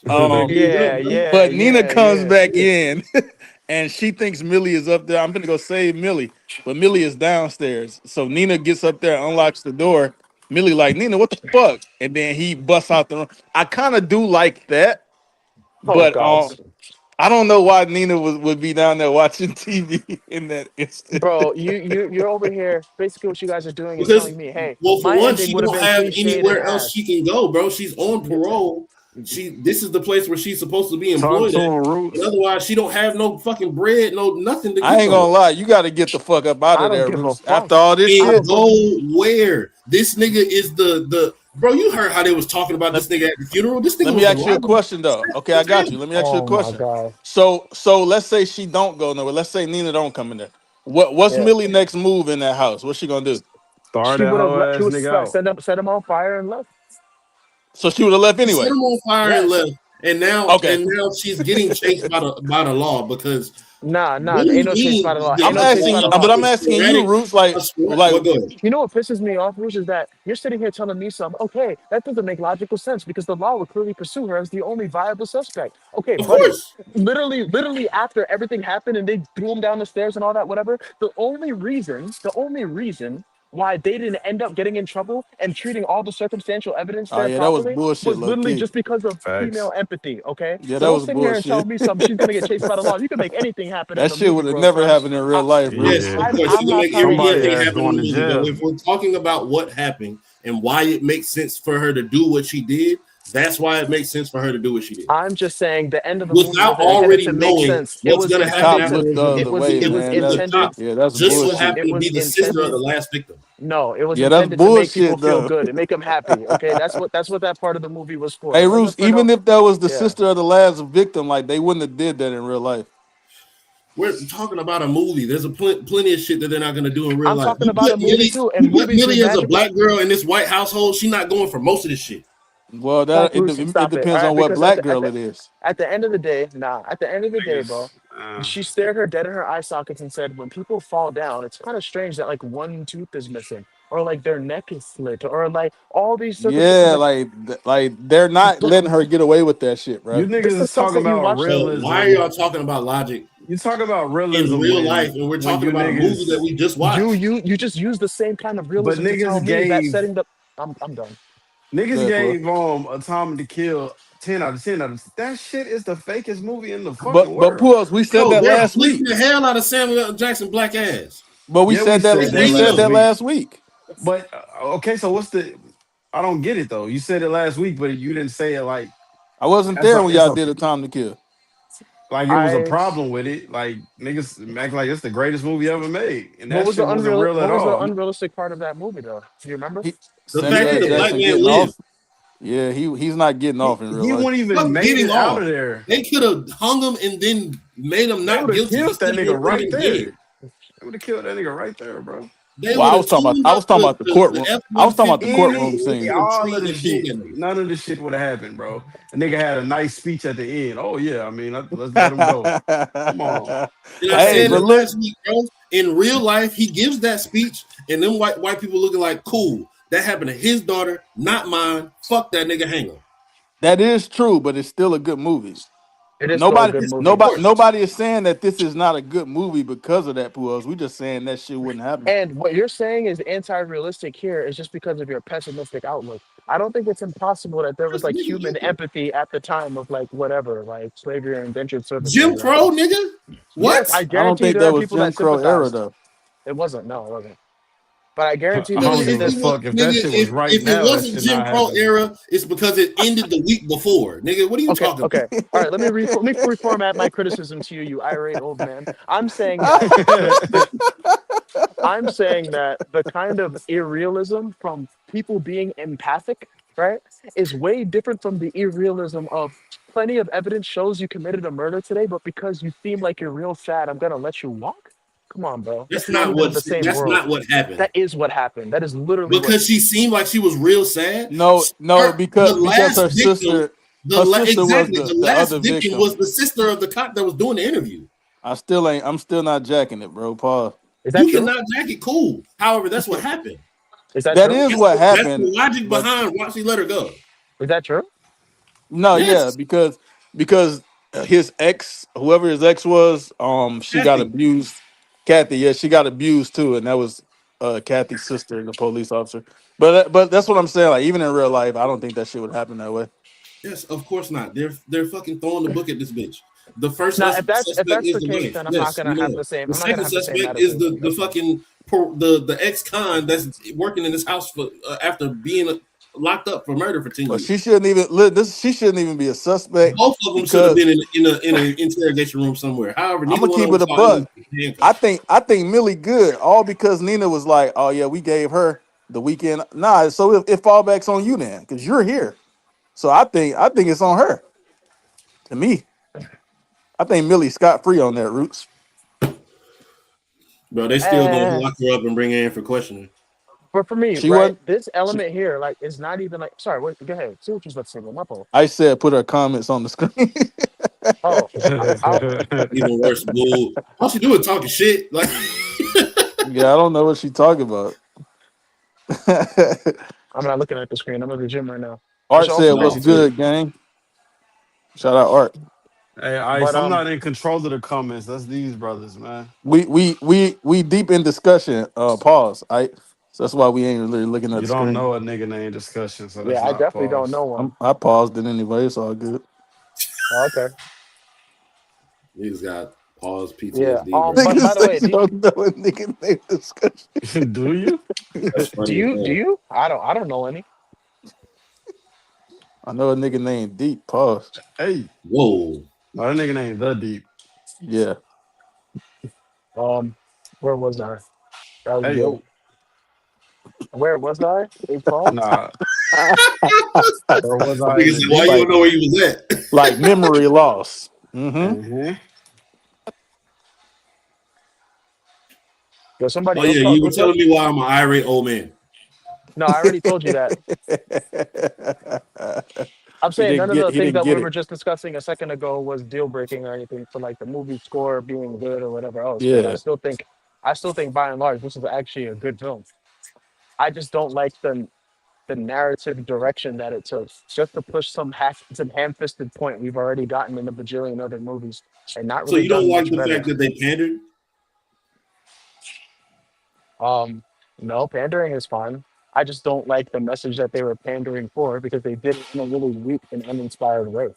Better um get it Yeah, done, bro. yeah, but Nina yeah, comes yeah. back in and she thinks Millie is up there. I'm gonna go save Millie, but Millie is downstairs. So Nina gets up there, unlocks the door. Millie like, Nina, what the fuck? And then he busts out the room. I kind of do like that, Oh but God, I don't know why Nina would be down there watching TV in that instant. bro, you're over here. Basically, what you guys are doing is Because telling me, hey, well, for my one, ending she would have don't been have cliched and anywhere else she ass. can go, bro. She's on Yeah. parole. This is the place where she's supposed to be Talk employed to at. him, But Roots. otherwise, she don't have no fucking bread, no nothing to I get ain't nowhere. gonna lie, you got to get the fuck up out I of don't there, give a Roots. fuck. After all this I shit, And don't give. go where? This nigga is the bro. You heard how they was talking about let, this nigga at the funeral. This nigga let me was ask you a alive when question though. Okay, the I got you. family. Let me ask you a Oh my question. God. So let's say she don't go nowhere. Let's say Nina don't come in there. What's Yeah. Millie next move in that house? What's she gonna do? Start She that would have whole let. She ass would nigga out. set him on fire and left. So she would have left She set anyway. him on fire Yeah. and left. And now Okay. she's getting chased by the law because Nah. what do Ain't you no chase by the mean law. Ain't I'm no chase by asking the you, law. but I'm a asking you, sporadic Roots, what go ahead. You know what pisses me off, Rouge, is that you're sitting here telling me something. Okay, that doesn't make logical sense because the law would clearly pursue her as the only viable suspect. Okay, Of buddy. course. Literally after everything happened and they threw him down the stairs and all that, whatever, the only reason why they didn't end up getting in trouble and treating all the circumstantial evidence oh there yeah, that was properly bullshit, was low literally key. just because of Facts. female empathy. Okay, Yeah, so that don't was sit here and tell bullshit. me something. She's gonna get chased by the law. You can make anything happen in That the shit movie, would have bro, never son. happened in real I, life, Yes, Roots. Yeah. of course. You I'm can not make trying to Somebody hear anything it. ass happen in going the to movie, but jail. if we're talking about what happened and why it makes sense for her to do what she did, that's why it makes sense for her to do what she did. I'm just saying the end of the movie Without wasn't intended already to make knowing sense. It what's was gonna The happen cop intended to. looked the afterwards It other was way, it was man. when the intended. cop Yeah, that's just so bullshit. happened It to be was the sister of the intended. last victim. No, it was Yeah, that's intended to make people bullshit feel though. good and make them happy. Okay, that's what that part of the movie was for. Hey, It Roots, wasn't for even no. if that was the Yeah, sister of the last victim, like they wouldn't have did that in real life. We're talking about a movie. There's plenty of shit that they're not going to do in real I'm life. talking about a movie too, and You put movies do Millie as a magical. black girl in this white household. She's not going for most of this shit. Well, Stop, that Bruce, it stop it. All depends right, on what because black girl it is. at the end of the day, nah. At the end of the day, bro, Niggas, uh, she stared her dead in her eye sockets and said, "When people fall down, it's kind of strange that like one tooth is missing, or like their neck is slit, or like all these circumstances." Yeah, Like, like they're not but letting her get away with that shit, you bro. this niggas is is stuff talking that you about watch. So why are realism. y'all talking about logic You talk about in realism real life and we're when talking you about a movie that niggas, we just You watched? you you just use the same kind of but realism to tell me that setting the. I'm done. niggas Good, bro. gave Atomic to Kill 10 out of 10 out of that shit is the fakest movie in the fucking But world. Pools, we said Yo, that they're last flicking week. the hell out of Samuel L. Jackson black ass. But Yeah, we said It's that we real. said last that week. last week. But okay, so what's the I don't get it though. You said it last week, but you didn't say it like I wasn't that's there a when it's y'all a did A Time to Kill. like it was a I problem with it. Like niggas act like it's the greatest movie ever made. And what that was shit the wasn't real at what was the all. unrealistic part of that movie though? Do you remember? He, The Samuel fact L. that a Yeah. black Jackson man getting lived. off. Yeah, he's not getting off in real He life. wouldn't even Fuck made getting it out off. of there. They could have hung him and then made him They not would have guilty. He killed still that would nigga have right been dead. there. They would have killed that nigga right there, bro. They Well, would have tuned I up was talking about the the courtroom. F I one was talking about the fifty and courtroom Any scene. everything and all of trained the and killed shit, that nigga. none of this shit would have happened, bro. A nigga had a nice speech at the end. Oh yeah, I mean, let's let him go. Come on. And I Hey, Hey, said but it look, last week, bro. In real life, he gives that speech, and them white people looking like cool. That happened to his daughter, not mine. Fuck that nigga. Hang him. that is true, but it's still a good movie. It is still a Nobody, good Yes, of movie. nobody, course. nobody is saying that this is not a good movie because of that, Puels. We just saying that shit wouldn't happen. And what you're saying is anti-realistic here is just because of your pessimistic outlook. I don't think it's impossible that there was That's like nigga human outlook. empathy at the time of like whatever, like slavery or indentured servitude, Jim right? Crow, nigga. Yes, What? I I don't guarantee think there that are was people that Jim Crow era sympathized. though. It wasn't. No, it wasn't. But I guarantee I there's Nigga, don't a give a if there's it was, fuck if that nigga, shit was right if it now. That wasn't shit Jim not Crow happening. era, it's because it ended the week before. Nigga, what are you okay, talking about? okay. All right, let me reformat my criticism to you, you irate old man. I'm saying that the kind of irrealism from people being empathic, right, is way different from the irrealism of plenty of evidence shows you committed a murder today, but because you seem like you're real sad, I'm gonna let you walk. Come on, bro. That's It's not not even what the same that's world. not what happened. That is what happened. That is literally what. Because she seemed like she was real sad. No, no, The because last victim, her sister was exactly, the the last other victim victim. was the sister of the cop that was doing the interview. I'm still not jacking it, bro. Pause. Is that You true? cannot jack it, cool. However, that's what happened. Is that That true? is what That's happened, the logic but behind why she let her go. Is that true? no, yeah, Yes, because his ex, whoever his ex was, she got Kathy. abused. Kathy, yeah, she got abused too, and that was Kathy's sister, the police officer. But that's what I'm saying. Like even in real life, I don't think that shit would happen that way. Yes, of course not. They're fucking throwing the book at this bitch. The first Now, if suspect that's is the the case, wife. then Yes, we know. The I'm not gonna second have the same suspect is attitude. the That's fine. fucking the ex-con that's working in this house for after being locked up for murder for 10 But years. she shouldn't even be a suspect Both of them should have because been in an interrogation room somewhere. However, I'm neither gonna one of keep them it a saw buck. any handcuffs. I think Millie good, all because Nina was like, "Oh yeah, we gave her the weekend." Nah, so it fall backs on you then, because you're here. So I think it's on her. To me, I think Millie scot free on that Roots. Bro, they still gonna Eh, lock her up and bring her in for questioning. but for me, She right, wasn't. this She, element here, like, is not even like. Sorry, wait, go ahead. See what you're about to say. My fault. I said put her comments on the screen. Oh, I, Even worse, bull. All she do is talking shit. Like Yeah, I don't know what she talking about. I'm not looking at the screen. I'm at the gym right now. Which Art said, also "What's no, makes me. but good, gang?" Shout out Art. Hey, But Ice, I'm not in control of the comments. That's these brothers, man. We deep in discussion. Pause. So that's why we ain't really looking at You the don't screen. know a nigga name discussion, so yeah, that's I not definitely don't pause. know one. I paused it anyway. It's all good. Oh, okay. he's got pause Yeah. PTSD, bro. But by Niggas the way, say you don't know a nigga name discussion. Do you? That's do funny as you? Do hell. you? I don't know any. I know a nigga named Deep. Pause. Hey, Whoa. no, that nigga named The Deep. Yeah. Um, where was I? That was good. Hey, Where was I? It's called. nah, where was I Nigga in the said, why deep? you don't like know where he was at? like memory loss. Mm-hmm. Uh-huh. Yo, somebody Oh else yeah, talk you were real quick. telling me why I'm an irate old man. No, I already told you that. I'm saying none of the He things didn't that we get were it. just discussing a second ago was deal breaking or anything for like the movie score being good or whatever else. But Yeah. I still think by and large this is actually a good film. I just don't like the narrative direction that it took just to push some ham-fisted point we've already gotten in a bajillion other movies and not So really you don't done like much the better. fact that they pandered? Um, no, pandering is fine. I just don't like the message that they were pandering for because they did it in a really weak and uninspired way.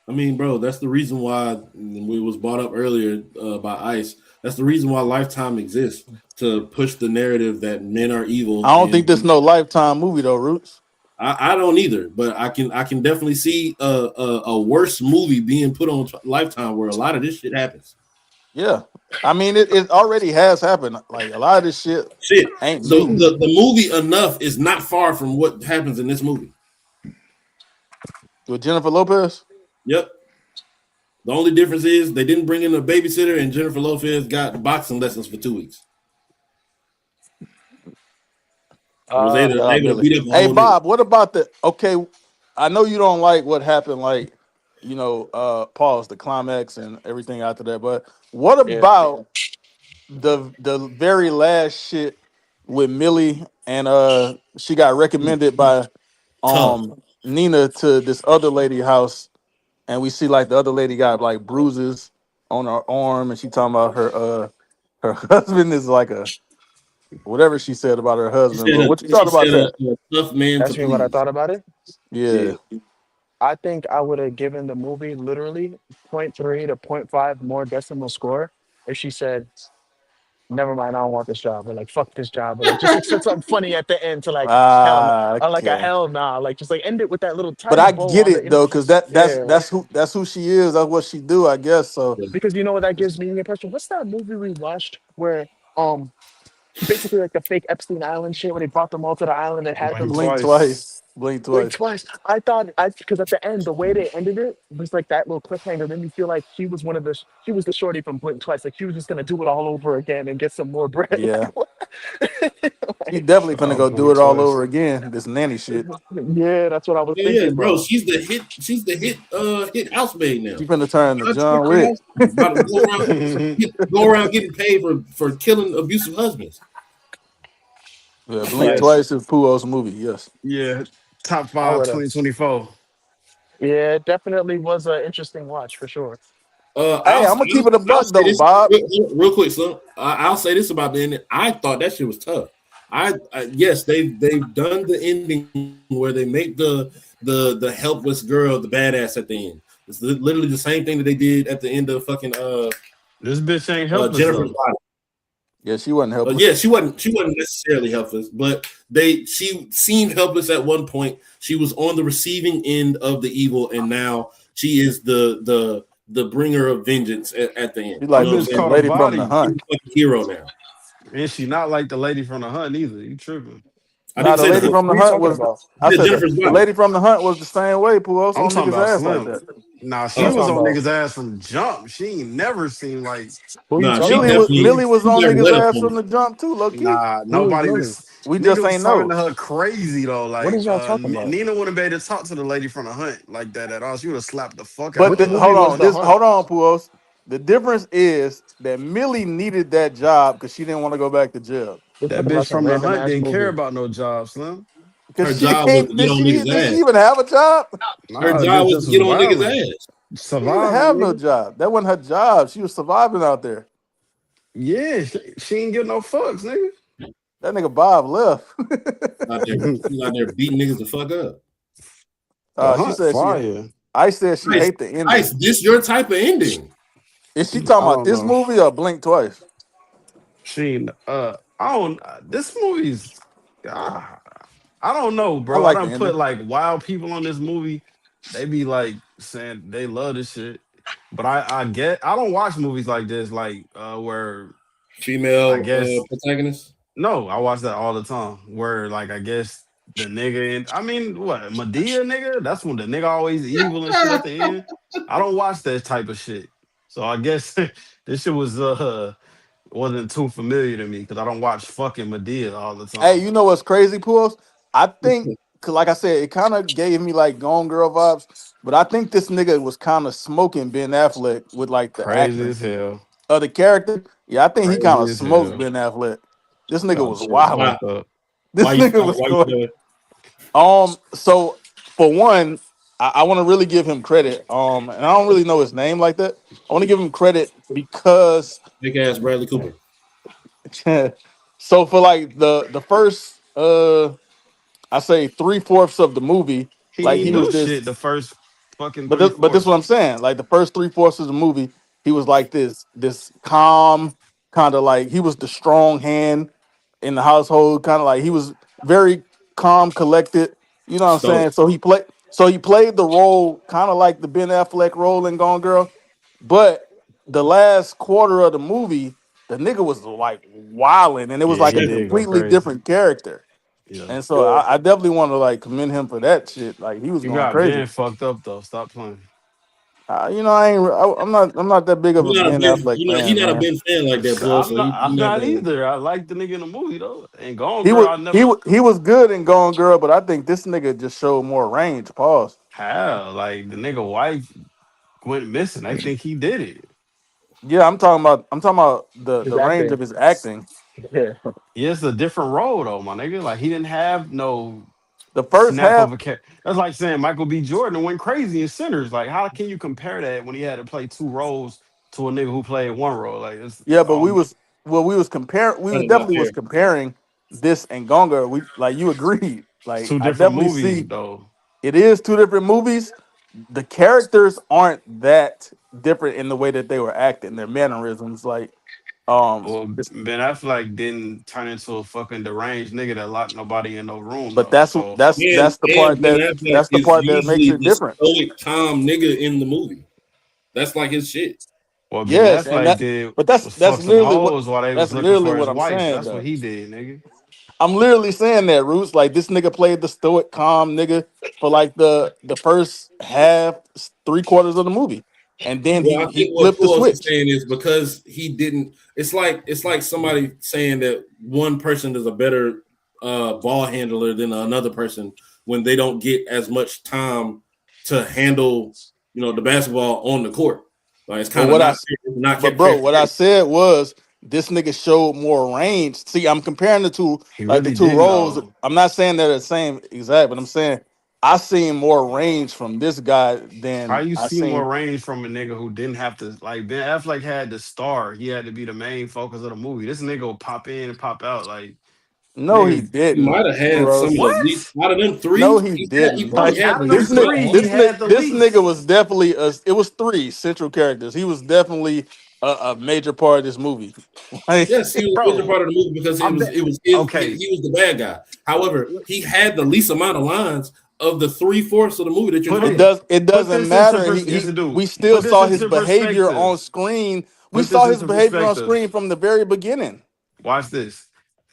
I mean, bro, that's the reason why we was brought up earlier by Ice. That's the reason why Lifetime exists to push the narrative that men are evil. I don't think this And no Lifetime movie though, Roots. I don't either, but I can definitely see a worse movie being put on Lifetime where a lot of this shit happens. Yeah. I mean it already has happened. Like a lot of this shit Shit, ain't new. the movie Enough is not far from what happens in this movie. With Jennifer Lopez. Yep. The only difference is they didn't bring in a babysitter, and Jennifer Lopez got boxing lessons for 2 weeks. And was Uh, Shout out able to Millie. beat up a Hey whole nigga. Bob, what about the okay? I know you don't like what happened, like pause the climax and everything after that, but what yeah. about the very last shit with Millie and she got recommended by Tough. Nina to this other lady house and we see like the other lady got like bruises on her arm, and she talking about her husband is like a whatever she said about her husband. But what you thought She about said that? a tough man to Ask me what I please. thought about it. Yeah, Yeah. I think I would have given the movie literally point 0.3 to point 0.5 more decimal score if she said, "Never mind, I don't want this job," or like "fuck this job," or like just like said something funny at the end to like hell, or like a okay. hell nah, like just like end it with that little But tiny I bow get on the, it though, because yeah. that's who she is. That's what she do, I guess. So Yeah. Because you know what that gives me the impression. What's that movie we watched where um basically like the fake Epstein Island shit, when they brought them all to the island and had Blink them blink twice, twice. blink blink twice. twice. I thought I because at the end the way they ended it was like that little cliffhanger. Then you feel like she was one of the she was the shorty from Blink Twice. Like she was just gonna do it all over again and get some more bread. Yeah, she Like, definitely finna Oh, go do blink it all twice. over again. This nanny shit. yeah, that's what I was Yeah, thinking, bro. bro. She's the hit. She's the hit housemaid She now. finna turn to Not John fucking Wick. housemaid. About to go around getting paid for killing abusive husbands. Yeah, blink Like yes. twice is Puo's movie. Yes. Yeah. Top I five would have. 2024. Yeah, it definitely was an interesting watch for sure. Hey, I'm gonna keep it a I'll buck say though, this Bob. real quick, son. I'll say this about the ending. I thought that shit was tough. Yes, they've done the ending where they make the helpless girl the badass at the end. It's literally the same thing that they did at the end of fucking This bitch ain't helpless Jennifer's though. Body. Yeah, she wasn't helpless. Yeah, she wasn't necessarily helpless, but she seemed helpless at one point. She was on the receiving end of the evil, and now she is the bringer of vengeance at the end. She You That like know what I'm the, bitch the saying? caught a lady from the body. hunt. She's like a hero now. And she not like the lady from the hunt either. You tripping. I Nah, didn't the say the lady hunt. from What the are you hunt talking was. about? I I said said Jennifer's the Body. lady from the hunt was the same way. Puos I'm on talking niggas' about ass like Slim. that. Nah, What are she you Uh, was talking on about? niggas' ass from jump. She ain't never seen like Who are you nah, talking she about? definitely Millie was she's on like niggas' let up ass on from it. the jump too, low key. nah, Who is nobody Millie? was We just niggas was ain't talking know. to her crazy though. What Like is y'all talking about? Nina wouldn't be able to talk to the lady from the hunt like that at all. She would have slapped the fuck out But Which of her. movie hold was on, the this hunt? hold on, Puos. The difference is that Millie needed that job because she didn't want to go back to jail. We're That talking bitch about some from the random hunt ass didn't care movie. about no job, Slim. Cause Her she job was ain't to get did on she niggas' did she ass. even have a job? Her Nah, job bitch was to just was get on niggas' wilding, ass. She didn't even surviving, have no nigga. job. That wasn't her job. She was surviving out there. Yeah, she ain't get no fucks, nigga. That nigga Bob left. She's out there beating niggas the fuck up. The She hunt said she. fire. I said she Nice, hate the ending. nice. This your type of ending. Is she talking I about don't this know. movie or Blink Twice? She I don't. This movie's. ah, I don't know, I bro. I like the don't put ending. like wild people on this movie. They be like saying they love this shit, but I don't watch movies like this, like where I Female guess protagonist. no, I watch that all the time. Where like I guess the nigga and I mean what Medea nigga? That's when the nigga always evil and shit at the end. I don't watch that type of shit. So I guess this shit wasn't too familiar to me because I don't watch fucking Medea all the Hey, time. you know what's crazy, Pools? I think, cause like I said, it kind of gave me like Gone Girl vibes. But I think this nigga was kind of smoking Ben Affleck with like the Crazy acting as hell. of the character. Yeah, I think he kind Crazy of as smoked hell. Ben Affleck. This nigga Got was shit wilding. Why? fucked up. This nigga was Why you going. feel that? So for one, I want to really give him credit. And I don't really know his name like that. I want to give him credit because Big ass Bradley Cooper. so for like the first I say 3/4 of the movie, like He he ain't was do this. shit the first fucking But three this is what fourths. I'm saying. Like the first 3/4 of the movie, he was like this calm, kind of like he was the strong hand in the household, kind of like he was very calm, collected. You know what I'm Stoic. saying? So he played the role kind of like the Ben Affleck role in Gone Girl, but the last quarter of the movie, the nigga was like wilding, and it was Yeah, like he a Straight. did go completely crazy. different character. Yeah. And so I definitely want to like commend him for that shit. Like he was You going got crazy. Ben fucked up though. Stop playing. I'm not that big of a You're not a Ben big. Affleck He's fan, not a man. big fan like that, boy. So I'm you're not not gonna. either. I like the nigga in the movie though. And Gone He Girl, was I he never was he was good in Gone Girl, but I think this nigga just showed more range. Pause. have. Like the nigga wife went missing. I think he did it. Yeah, I'm talking about the His the range of acting. his acting. Yeah. Yeah, it's a different role though, my nigga. Like he didn't have no. The first snap half, of a cat. That's like saying Michael B. Jordan went crazy in Sinners. Like, how can you compare that when he had to play two roles to a nigga who played one role? Like, it's yeah, but all we was comparing, we Kind was of not definitely was fair. comparing this and Gonga. We like you agreed. it's Like two I different definitely movies see though. it is two different movies. The characters aren't that different in the way that they were acting, their mannerisms. Like, Well, Ben Affleck didn't turn into a fucking deranged nigga that locked nobody in no room but though. So, And Ben Affleck that's the is part that makes usually it the different. stoic, calm nigga in the movie. That's like his shit. what Ben Yes, and Affleck that, did but was fuck some hoes while they was that's looking literally for what his I'm wife. saying That's what though. he did, nigga. I'm literally saying that, Roots. Like this nigga played the stoic, calm nigga for like the first half, 3 quarters of the movie, and then Well, I he think what flipped the Pujols is switch. saying is because he didn't. It's like somebody saying that one person is a better ball handler than another person when they don't get as much time to handle, the basketball on the court. Like it's But kind of what I, not fair, not but fair bro, for what I him. said was this nigga showed more range. See, I'm comparing the two, He like the really two didn't roles. though. I'm not saying they're the same exact, but I'm saying I seen more range from this guy How than you I see more seen. range from a nigga who didn't have to like Ben Affleck had the star. He had to be the main focus of the movie. This nigga will pop in and pop out. Like No, he nigga, He might didn't, have had some of bros. the least what? out of them No, three. he He didn't. probably Like had Out the of them this least of nigga, three, all. he had the this nigga least. was definitely a. It was three central characters. He was definitely a major part of this movie. Like, Yes, he was a major Bro, part of the movie because I'm bet okay. he was the bad guy. However, he had the least amount of lines of the 3/4 of the movie that you're Put talking it about. it put doesn't this into matter. yes He it do. we still Put this saw his into behavior on perspective. screen. We Put this saw his into behavior on perspective. screen from the very beginning. Watch this.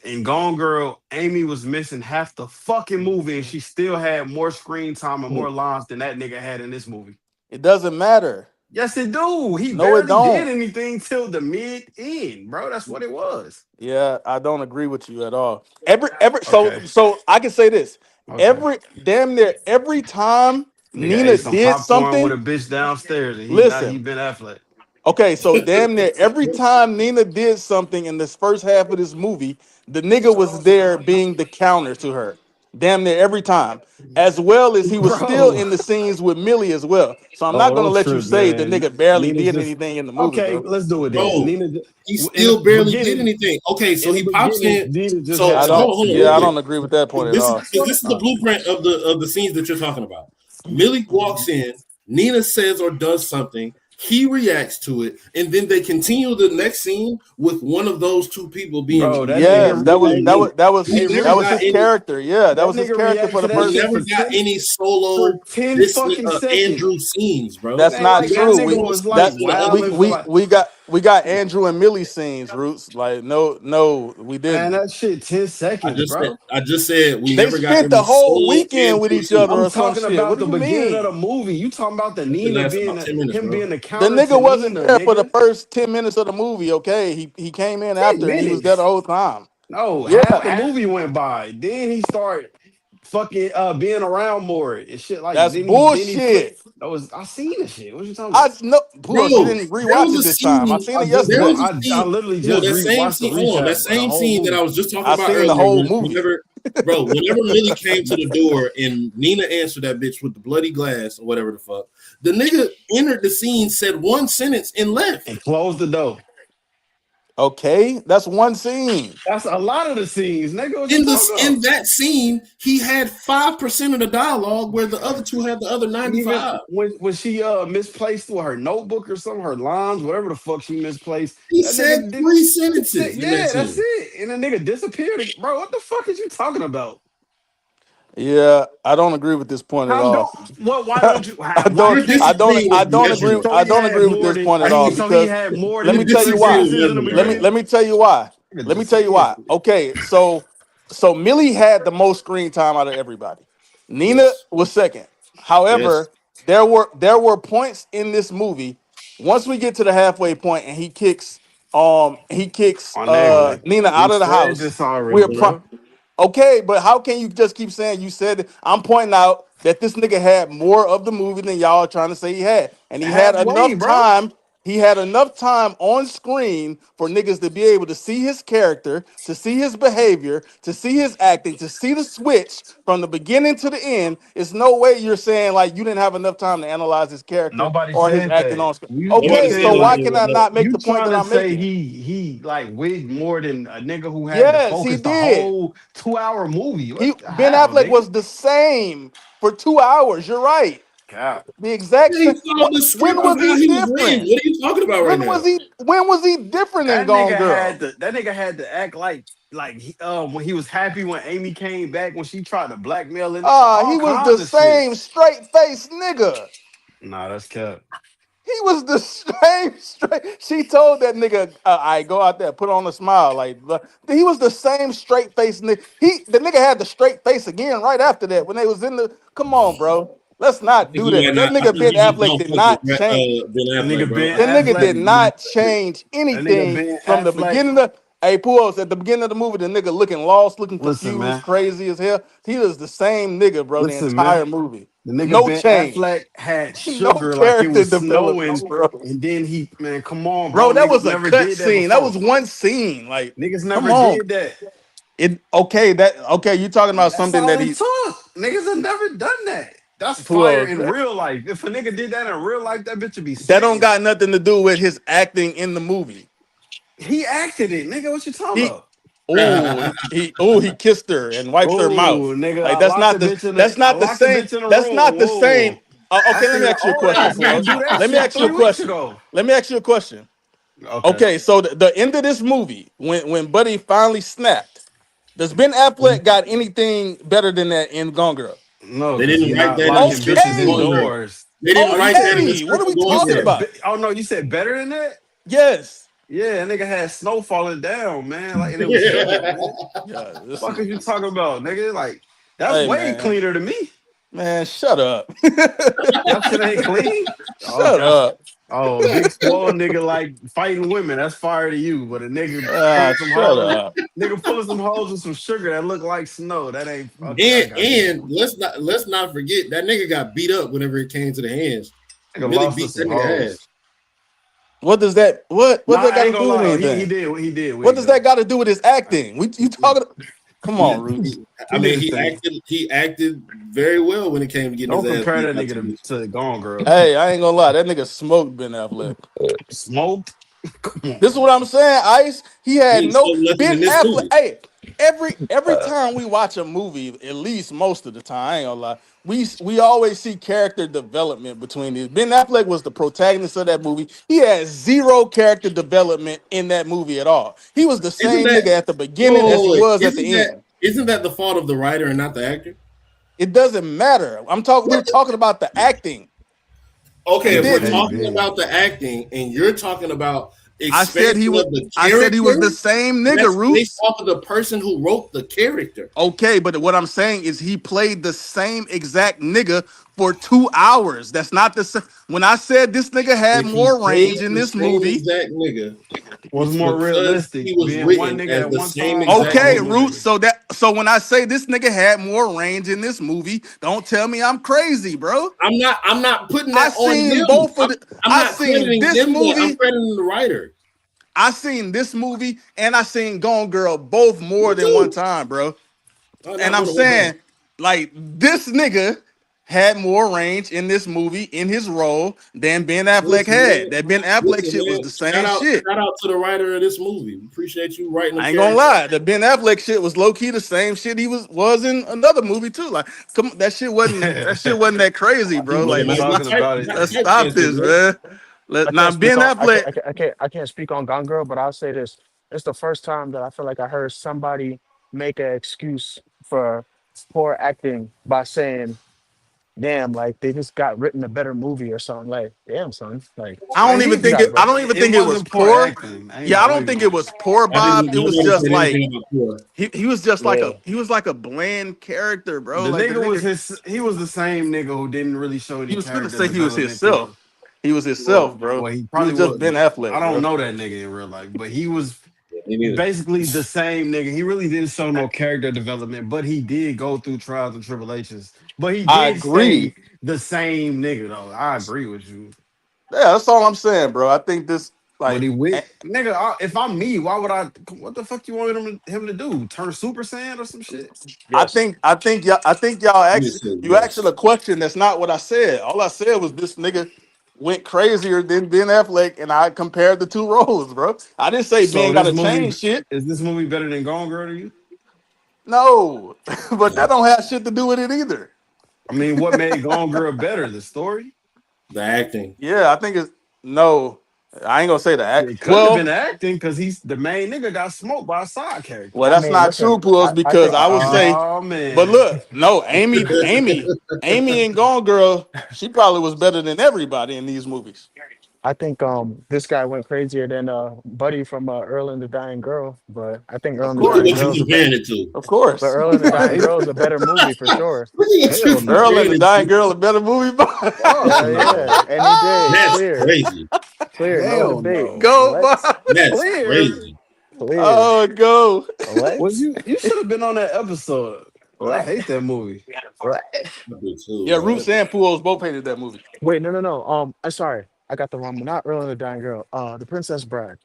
In Gone Girl, Amy was missing half the fucking movie, and she still had more screen time and more lines than that nigga had in this movie. It doesn't matter. Yes, it do. He No, it barely did don't. anything till the mid end, bro. That's what it was. Yeah, I don't agree with you at all. Every Okay, so I can say this. okay. Every damn near every time Nigga ate Nina some did popcorn with something, a bitch downstairs, and he listen. been Affleck. Okay, so damn near every time Nina did something in this first half of this movie, the nigga was there being the counter to her. Damn near every time. As well as he was still Bro. in the scenes with Millie as well. So I'm not Oh, gonna don't let you trip, say the man. nigga barely Nina did just anything in the movie, okay. bro. Let's do it then. Bro, he In the still barely did beginning, anything. Okay, so in the he pops beginning, in. Nina just So had I to so hold don't on, hold on, real yeah, I quick. don't agree with that point at This is all. because this is the blueprint of the scenes that you're talking about. Millie walks in, Nina says or does something, he reacts to it, and then they continue the next scene with one of those two people being bro. That Millie Yes, nigga, that or was hey, that Nina. was that was We hey, never that was got his Reese. any. character. Yeah, that That was his nigga character for reacted the to that We first. shit never for got any for solo 10 this fucking seconds. Andrew scenes, It bro. That's ain't not like We that got true. nigga We solo was scenes like that for the other wilding for like, we got Andrew and Millie scenes, Roots. Like no, we man, didn't. that shit 10 seconds, bro. I just said we They never got spent the any whole solo weekend with Andrew each other I'm or scenes. some talking shit. What about do the you beginning of the mean? movie. You talking about the That shit Nina lasted being about 10 minutes, him bro. being the The counter to nigga wasn't Nina, there for the nigga. first 10 minutes of the movie. Okay, he came in 10 after and he was there the minutes. whole time. No, Yeah, half the movie went by. Then he started fucking being around more and shit. Like that's then he put bullshit. that was I seen the shit. What you talking I about? know, Bro, Pujols, you didn't there rewatch was it a this time. I scene. seen it There was yesterday. a I scene. literally Bro, just that same rewatched the scene. Hold on, that recap of the same whole scene that I movie. was just talking I about seen the earlier. whole movie. Whenever Millie came to the door and Nina answered that bitch with the bloody glass or whatever the fuck, the nigga entered the scene, said one sentence, and left. And closed the door. Okay, that's one scene. That's a lot of the scenes, nigga. What you talking In about? that scene, he had 5% of the dialogue, where the other two had the other Even 95. when she misplaced with her notebook or something, her lines, whatever the fuck she misplaced, He that said nigga did. three That's it. sentences in that Yeah, that's scene. it. And the nigga disappeared. Bro, what the fuck is you talking about? Yeah, I don't agree with this point at How all. don't what? Why don't you? I Why You're can't? disagreeing with me. Yes, you are. So he don't had agree with more this than. point at all So he because had more let than me You're tell you three why. disagreeing with sentences in the Evan, bro. Let beginning. me tell you why. Nigga Let me just tell you saying why. shit. Okay, so Millie had the most screen time out of everybody. Nina Yes. was second. Yes. However, there were points in this movie. Once we get to the halfway point and he kicks My nigga, Nina we out of the said house. this already, We're Mhm. pro- bro. okay, but how can you just keep saying you said it? I'm pointing out that this nigga had more of the movie than y'all are trying to say he had, and he had Halfway, enough bro. time. He had enough time on screen for niggas to be able to see his character, to see his behavior, to see his acting, to see the switch from the beginning to the end. It's no way you're saying like you didn't have enough time to analyze his character Nobody or his said acting that. on screen. You Nobody Okay, said so saying why like can I not make you the point trying that to I'm say making? he like wigged more than a nigga who had to Yes, he focus the did. whole 2 hour movie. He What the Ben how, Affleck nigga? was the same for 2 hours. You're right. God. The exact He same. followed the When script of was how he he was written. different? What are you talking about right When now? was he? When was he different than Gone Girl? That nigga had to act like when he was happy when Amy came back when she tried to blackmail him, He all was the kinds of shit. same straight faced nigga. Nah, that's cap. He was the same straight. She told that nigga, "I go out there, put on a smile." He was the same straight faced nigga. The nigga had the straight face again right after that when they was in the. Come on, bro. Let's I not think do he that. might That not. I nigga think Ben he just Affleck don't did fuck with not change. Ben That Affleck, nigga bro. Ben That nigga did Affleck, not change that nigga anything Ben from the Affleck. beginning of. Hey, Puos, at the beginning of the movie, the nigga looking lost, looking Listen, confused, man. crazy as hell. He was the same nigga, bro, the Listen, man. entire movie. The nigga No Ben change. Affleck had No sugar like it character was development, snowing, bro. and then man, come on, Bro, bro. that Niggas was a never cut did that scene. That before. was one scene. Like, Niggas come never on. did that. Okay, you talking about That's something all that it he took. Niggas have never done that. That's fire Puos, in real life. If a nigga did that in real life, that bitch would be that don't sick. got nothing to do with his acting in the movie. He acted it, nigga. What you talking He about? he kissed her and wiped her mouth. Oh, nigga, Like I that's not the locked the same. bitch in a That's room. not the same. Whoa. I Okay, let me seen an ask you a old question, ass nigga Puos. do that Let me shit ask you a 3 weeks question. ago. Let me ask you a question. Okay. Okay, so the end of this movie, when Buddy finally snapped, does Ben Affleck got anything better than that in Gone Girl? No, They because didn't he write not that in the locking script bitches of Gone Okay. Girl. indoors. They Oh, didn't you write that in said the Okay. What are script we of you Gone talking Girl. said about? oh no, you said better than that? Yes. Yeah, that nigga had snow falling down, man. Like and it was snowing, man. Yeah, this Fuck is is you talking about, nigga? Like that's hey way man. cleaner to me. Man, shut up. Y'all shit ain't clean. Shut Okay. up. Oh, a big spoiled nigga like fighting women. That's fire to you. But a Shut up. nigga pulling some hoes with some sugar that look like snow. That ain't okay. I And got you. and let's not forget that nigga got beat up whenever it came to the hands. Nigga Billy lost to beat that some nigga ass. hoes. What does that what Nah, does that I got ain't to gonna do with lie though. He anything? did he did What wig does that though. got to do with his acting? You He, talking come he, on, Roots. I he did mean, his he thing. acted very well when it came to getting his Don't ass compare beat that by nigga Tony. to Gone Girl. Hey, I ain't gonna lie, that nigga smoked Ben Affleck. Smoked. Come This is on. what I'm saying, Ice. He He had ain't no stole nothing Ben in this Affleck. movie. Hey, every time we watch a movie, at least most of the time, I ain't gonna lie, we always see character development between these. Ben Affleck was the protagonist of that movie. He had zero character development in that movie at all. He was the Isn't same that nigga at the beginning as he whoa, wait, was at isn't the that end. isn't that the fault of the writer and not the actor? It doesn't matter. We're What the talking about the acting. okay, He if we're Hey, didn't. talking Ben. about the acting and you're talking about I said he expansion was. of the I said he was the character, same nigga, that's based Roots. off of the person who wrote the character. Okay, but what I'm saying is he played the same exact nigga for 2 hours. That's not the same. When I said this nigga had If he more range played in the this same movie, exact nigga, Was it's more because realistic he was being one written nigga as at the one same time or exact a okay, whole nigga. Roots. movie. So when I say this nigga had more range in this movie, don't tell me I'm crazy, bro. I'm not putting I that on seen him. both of the. I'm I not seen crediting this him that. I'm movie. crediting the writer. I seen this movie, and I seen Gone Girl both more Me than one too. time, bro. And Not I'm more than one time. saying, like, this nigga had more range in this movie in his role than Ben Affleck Listen, had. man. That Ben Affleck Listen, shit was man. the same shit. Shout out to the writer of this movie. Appreciate you writing a I ain't gonna character. lie, the Ben Affleck shit was low key the same shit he was in another movie too. Like, come on, that shit wasn't that crazy, He bro. Like, wasn't let's not talking about You it. got let's stop typecasted, this, bro. man. I Now can't speak Ben on Affleck, I can't speak on Gone Girl, but I'll say this: it's the first time that I feel like I heard somebody make an excuse for poor acting by saying, "Damn, like they just got written a better movie or something." Like, damn, son, like Man, you got it, I bro. don't even it think it was wasn't poor poor. acting. I ain't Yeah, I don't think bugging. it was poor, I didn't. Bob. It was Nobody just said like anything about poor. he was just like Yeah, a bland character, bro. The Like the nigga was nigga. he was the same nigga who didn't really show He any was finna character say he was development himself. throughout. He was himself, bro. He He probably was just was. Ben I Affleck, don't bro. know that nigga in real life, but he was Me neither. basically the same nigga. He really didn't show no character development, but he did go through trials and tribulations. But he I did agree. stay the same nigga though. I agree with you. Yeah, that's all I'm saying, bro. I think this But like he with nigga. If I'm me, why would I? What the fuck you want him to do? Turn Super Saiyan or some shit? Yes. I think y'all You asked said you asked a yes. question that's not what I said. All I said was this nigga went crazier than Ben Affleck, and I compared the two roles, bro. I didn't say So Ben got this to movie change shit. is this movie better than Gone Girl to you? No, but that don't have shit to do with it either. I mean, what made Gone Girl better? The story? The acting. Yeah, I think it's no. I ain't gonna say the act. It couldn't have been Well, acting because he's the main nigga got smoked by a side character. well, I that's mean, not listen, true, Pools, I because think I would say. Oh But man. look, no, Amy and Gone Girl, she probably was better than everybody in these movies. this guy went crazier than Buddy from Earl and the Dying Girl, but I think Earl Of and the Look at Dying course, what Girl you is a better. comparing it to. of But course. Earl and the Dying Hey, Girl is a better movie for sure. Look at what you hell Earl no. and comparing the it Dying to. Girl, a better movie. Fuck Hell yeah, no. any day, That's clear, crazy. no Hell debate. no. Go, What? Bob. That's Clear. crazy. Clear. Oh, go. Was What? you should have been on that episode. I What? hate that movie. What? I do too, Yeah, bro. Roots and Pools both hated that movie. Wait, no. I'm sorry. I got the wrong one. Not Earl and the Dying Girl. The Princess Bride.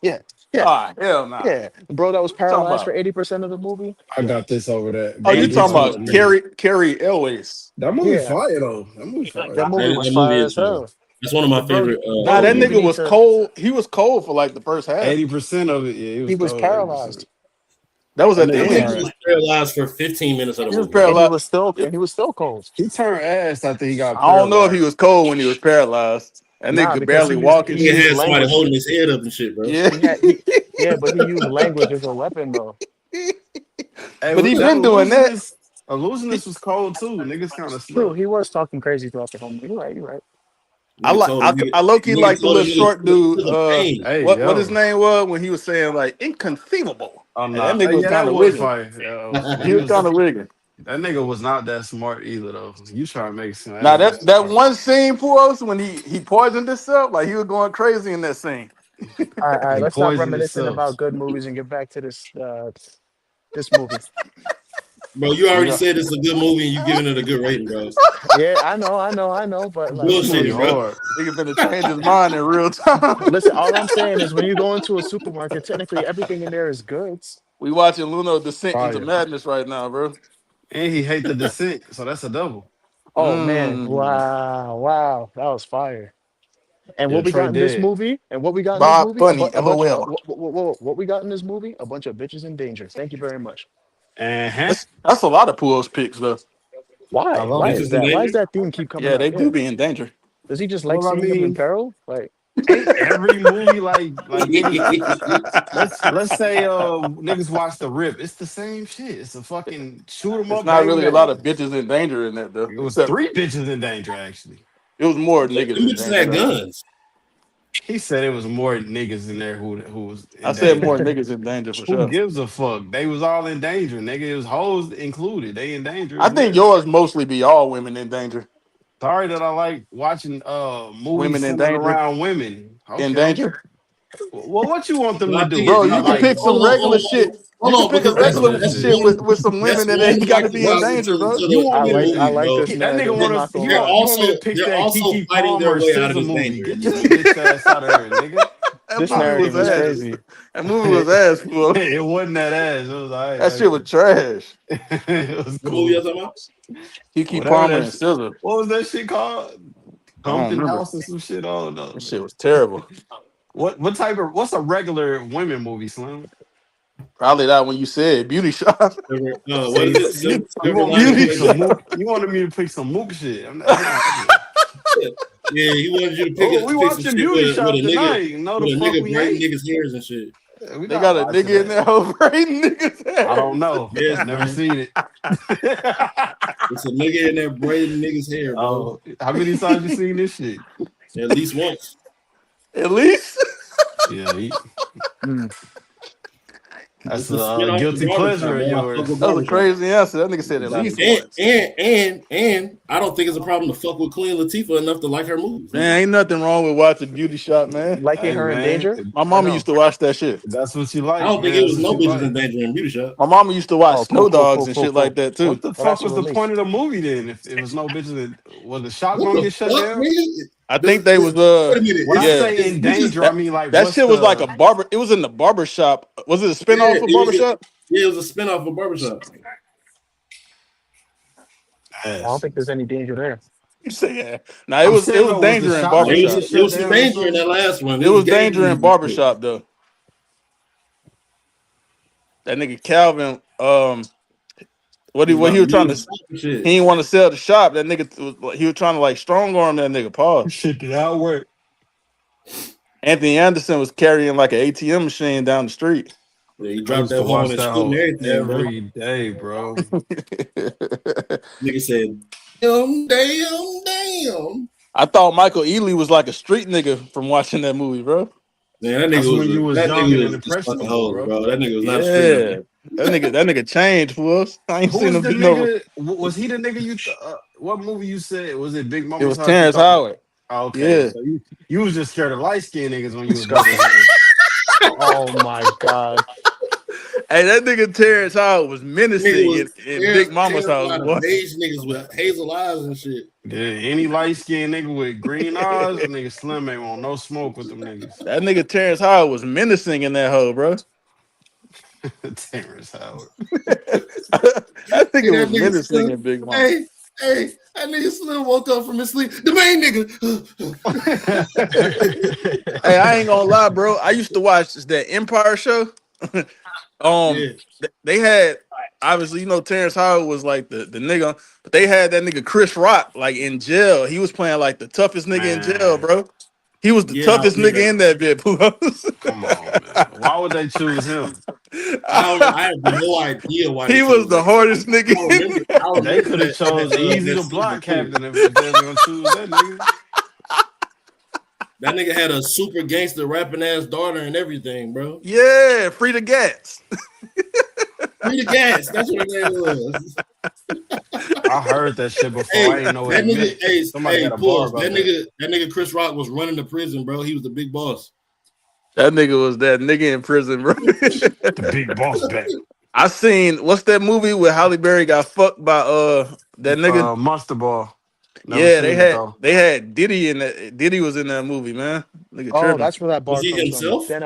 Yeah, yeah, Ah, hell nah. yeah. The bro that was You talking paralyzed for about? 80% of the movie. I Yeah, got this over that. Oh, you Gone Girl talking was about nigga. Carrie Elways? That movie yeah. fire though. That movie fire. That movie was That movie fire is as fire. hell. That's one of The my bro, favorite Nah, bro that didn't movies. even nigga need was to. cold. He was cold for like the first half. 80% of it, yeah, it He was was cold. 80%. paralyzed, That was That at the I nigga think end. he turned. was paralyzed for 15 minutes of the He was movie, bro. and he paralyzed. was still and he was still cold. He turned ass after he got I don't know if he paralyzed. was cold when he was paralyzed. That nigga Nah, could because barely walk he and He used shit. had somebody language. holding his head up and shit, bro. Yeah. Yeah, but he used language as a weapon though. Hey, But he that been doing that. illusionist was cold too. Niggas kind of True, slept. he was talking crazy throughout the whole movie. You're right. You're right. I Nigga like told a nigga, I low key nigga like the told a little nigga short dude. to the pain. Hey, What his yo. name was when he was saying like inconceivable. I'm And that not. nigga was Yeah, kind that of was wigging. fire. Yeah, He was kind of wigging. that nigga was not that smart either though. You trying to make it seem that Now nigga was that smart. one scene for us when he poisoned himself, like he was going crazy in that scene. All right. He Let's stop poisoned reminiscing himself. about good movies and get back to this movie. Bro, you We already got said it's a good movie and you giving it a good rating, bro. Yeah, I know. But like, this movie Bullshitting, bro. hard. Nigga finna change his mind in real time. listen, all I'm saying is when you go into a supermarket, technically everything in there is goods. We watching Luno descent into Fire. madness right now, bro. And he hate the descent, so that's a double. Oh man, Mm. wow, that was fire. And Yeah, what we Trey got in this dead. movie, and what we got in this Bob movie, Funny, a bunch. LOL. What we got in this movie, a bunch of bitches in danger. Thank you very much. Uh-huh. That's a lot of Pools picks though. I Why? love Why it. is Bitches in that? Why is danger. that theme keep coming Yeah, up? they Yeah. do be in danger. Does he just like Well, I seeing them in mean, peril? Like, ain't every movie like niggas. Let's say niggas watch The Rip. It's the same shit. It's a fucking shoot 'em It's up, not bang really a lot bang. of bitches in danger in that though. It was Except three bitches in danger actually. it was more Them niggas in bitches danger had though. guns. He said it was more niggas in there who was I in said more danger. niggas in danger for Who sure. gives a fuck? They was all in danger, nigga. It was hoes included. They in danger I as think well. yours mostly be all women in danger. Sorry that I like watching movies Women in centered danger. around women. In Okay. danger. Well, what you want them But to I think do? Bro, it, you Not can like pick some regular shit. You hold can on, pick a because I regular guess it. shit with some women that's that one ain't got to white be in person danger, bro. to You want me I to? movies, like bro. this That nigga narrative. I'm want not us. gonna They're lie. You want me to also pick they're that also Kiki fighting their Palmer way out of scissor this movie? danger. Get your bitch ass out of here, nigga. That This movie was narrative is ass. crazy. That movie was ass, bro. It wasn't that ass. It was alright That shit was actually. trash. It was What movie you cool. talking about? Kiki Whatever Palmer that and shit. Scissor. What was that shit called? I don't Compton remember. House or some shit. Oh no, That shit man. was terrible. What type of what's a regular women movie, Slim? Probably that when you said beauty shop. What is See, it? you Silver want me to Lining Beauty pick some shop. Playbook. mook? You wanted me to pick some mook shit. I'm not, it ain't happening. Yeah, he wanted you to Oh, we pick some watching shit Beauty with Shop a nigga tonight. No, the fuck we braiding ain't. niggas' hairs and shit. Yeah, we They not got a watching nigga in that. there braiding niggas' I don't ass. know. Yes, Never man. seen it. It's a nigga in there braiding niggas' hair, bro. Oh, how many times you seen this shit? At least once. At least. Yeah, Mm. that's It's a a spin-off of guilty Barbershop, pleasure of man. I fuck yours. with That was a Barbershop. crazy answer. That nigga said at That- least once. And I don't think it's a problem to fuck with Queen Latifah enough to like her movies. Man, ain't nothing wrong with watching Beauty Shop, man. Liking Hey her in man, danger? My Or mama no? used to watch that shit. if that's what you I like, don't think man. it That's was what no you bitches like. in danger in Beauty Shop. My mama used to watch Oh, Snow Dogs and cool, shit cool. like that What too. the Well, fuck that's a was the release. point of the movie then? If it was no bitches, was the shop What gonna the get shut fuck, down? nigga? I think they was Wait a minute. When I yeah. say in This is danger, I mean like That what's shit was like a the barber. It was in the barber shop. Was it a spinoff of Barbershop? it was a spinoff of Barbershop. I don't ass? think there's any danger there. You say yeah. Nah, I'm it saying was though, was the danger in shop gonna It was get barbershop. it shut was some down or danger in that something? last one. It It was was gang danger in movies and shit. barbershop though. That nigga Calvin, He was what about he to was lose trying the to shop and he shit. didn't want to sell the shop. That nigga he was trying to like strong arm that nigga. Pause. Shit did not work. Anthony Anderson was carrying like an ATM machine down the street. Yeah, he I dropped used to that home watch and that shooting whole everything, bro. every day, bro. Nigga said, damn. I thought Michael Ealy was like a street nigga from watching that movie, bro. Man, That's when you was that young and nigga was just fucking impressionable, hoes, bro. bro. That nigga was not a street Yeah, nigga. that nigga changed for us. I ain't Who seen was him the do no. nigga? Was he the nigga you? What movie you said? Was it Big It Mama's was House? You Terrence thought? Howard. Oh, okay, Yeah, so you was just scared of light skinned niggas when you was Disgusting. younger. Oh my god. hey, that nigga Terrence Howard was Nigga menacing was in Big Mama's house, terrified of boy. beige niggas with hazel eyes and shit. Yeah, any light skinned nigga with green eyes, nigga Slim ain't want no smoke with them niggas. That nigga Terrence Howard was menacing in that hoe, bro. Terrence Howard. That Hey, nigga that was nigga menacing Slim. in Big Mama. Hey, that nigga Slim woke up from his sleep. The main nigga. Hey, I ain't gonna lie, bro. I used to watch that Empire show. Yeah. They had obviously, Terrence Howard was like the nigga, but they had that nigga Chris Rock like in jail. He was playing like the toughest nigga in jail, Man, bro. He was the Yeah, toughest nigga nigga. in that bit. come on, man. Why would they choose him? I don't know. I have no idea why they He was chose the that. hardest nigga. I They remember could have chose that Easy the season Block too. Captain if they was gonna choose that nigga. That nigga had a super gangster rapping ass daughter and everything, bro. Yeah, free the gats. Free the gas. That's what that was. I heard that shit before. Hey, I ain't know what that it nigga, meant. Somebody had a bar pause. about that. That nigga Chris Rock was running the prison, bro. He was the big boss. That nigga was that nigga in prison, bro. The big boss back. I seen what's that movie where Halle Berry got fucked by that nigga? Monster Ball. Never Yeah, seen it though. they had Diddy in that. Diddy was in that movie, man. Nigga Oh, tripping. that's where that Was bar he comes from. himself? Then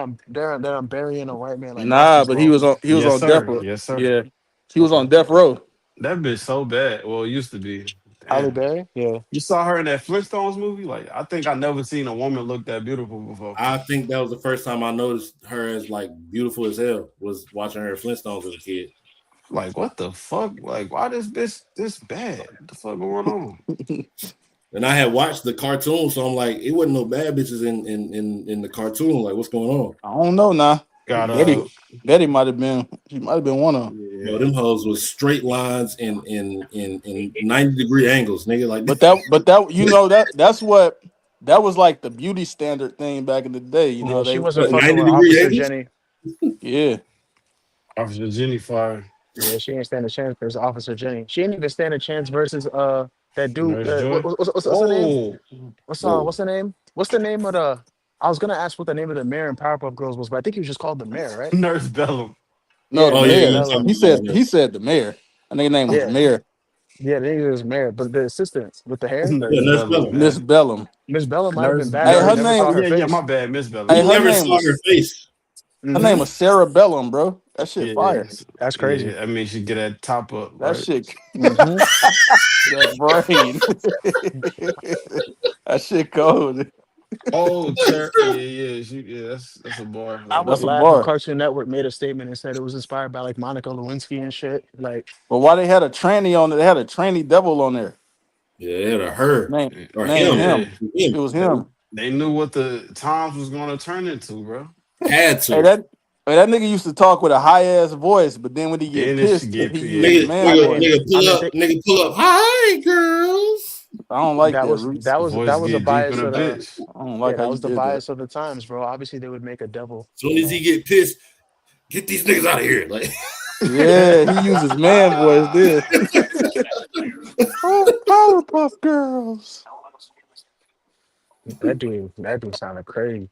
I'm burying a white man like Nah, monsters but ball. he was Yes, on death sir. row. Yes, sir. Yeah, he was Okay. on death row. That bitch so bad. Well, it used to be. Halle Damn. Berry? Yeah. You saw her in that Flintstones movie? Like, I think I never seen a woman look that beautiful before. I think that was the first time I noticed her as like beautiful as hell. Was watching her Flintstones as a kid. Like, what the fuck? Like, why this bitch this bad? What the fuck going on? And I had watched the cartoon, so I'm like, it wasn't no bad bitches in the cartoon. Like, what's going on? I don't know now. Got Betty might have been. She might have been one of them. Yo, them hoes was straight lines in 90-degree angles, nigga. Like, But that that was like the beauty standard thing back in the day. You know Yeah, she they wasn't what, fucking with 90-degree Officer angles? Jenny. yeah. Officer Jenny Fire. Yeah, she ain't stand a chance versus Officer Jenny. She ain't even stand a chance versus that dude. Nurse Joy. What's her name? Oh, What's the name? What's the name of the? I was gonna ask what the name of the mayor in Powerpuff Girls was, but I think he was just called the mayor, right? Nurse Bellum. No, Yeah, the Oh Nurse yeah, mayor. you Bellum. talking about He said the mayor. I think his name was the Yeah, mayor. yeah, they was mayor, but the assistant with the hair, yeah, Nurse Nurse Bellum, Bellum. Miss man. Bellum. Miss Bella might have Nurse been bad, Hey, but we her Nurse. never name. saw Oh her yeah, yeah, face. my bad, Miss Bellum. Hey, We Yeah. her never name saw her was face. her name Hmm. was Sarah Bellum, bro. That shit Yeah, fire. That's crazy. yeah. I mean, she get that top up, That right? shit. Hmm. That brain. That shit cold. Oh, yeah. That's a bar. I Like, would That's a laugh if bar. Cartoon Network made a statement and said it was inspired by like Monica Lewinsky and shit. Like, But why they had a tranny on it? They had a tranny devil on there. Yeah, it had a her or Name him. yeah, him. It Him was they, him. they knew what the times was gonna turn into, bro. had Hey, to. that nigga used to talk with a high ass voice, but then when he get Then it should pissed, get he used the yeah. man I mean, voice. Nigga pull up. Hi, girls. I don't like that that, was Roots. that was Voice that was a get deep in bias a of the bitch. I don't yeah, like how that you was the did that. bias of the times, bro. Obviously, they would make a devil. Soon as he get pissed, get these niggas out of here. Like, Yeah, he uses man voice there. Oh, Powerpuff Girls. That dude sounded crazy.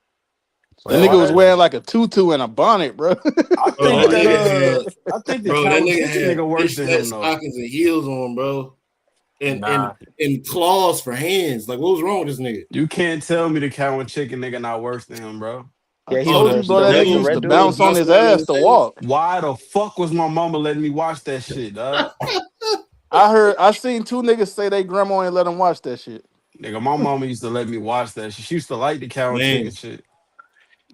That Like, nigga was why? wearing like a tutu and a bonnet, bro. I bro, think that the that nigga California had nigga worse than fishnet him though. stockings and heels on, bro. and Nah. claws for hands. Like, what was wrong with this nigga? You can't tell me the cow and chicken nigga not worse than him, bro. I Yeah, he's Oh, told you, worse. bro. That nigga The used to red devil dude. bounce on bouncing his around on ass his to head? walk. Why the fuck was my mama letting me watch that shit, dog? I seen two niggas say they grandma ain't let them watch that shit. Nigga, my mama used to let me watch that shit. She used to like the cow and chicken Man, shit.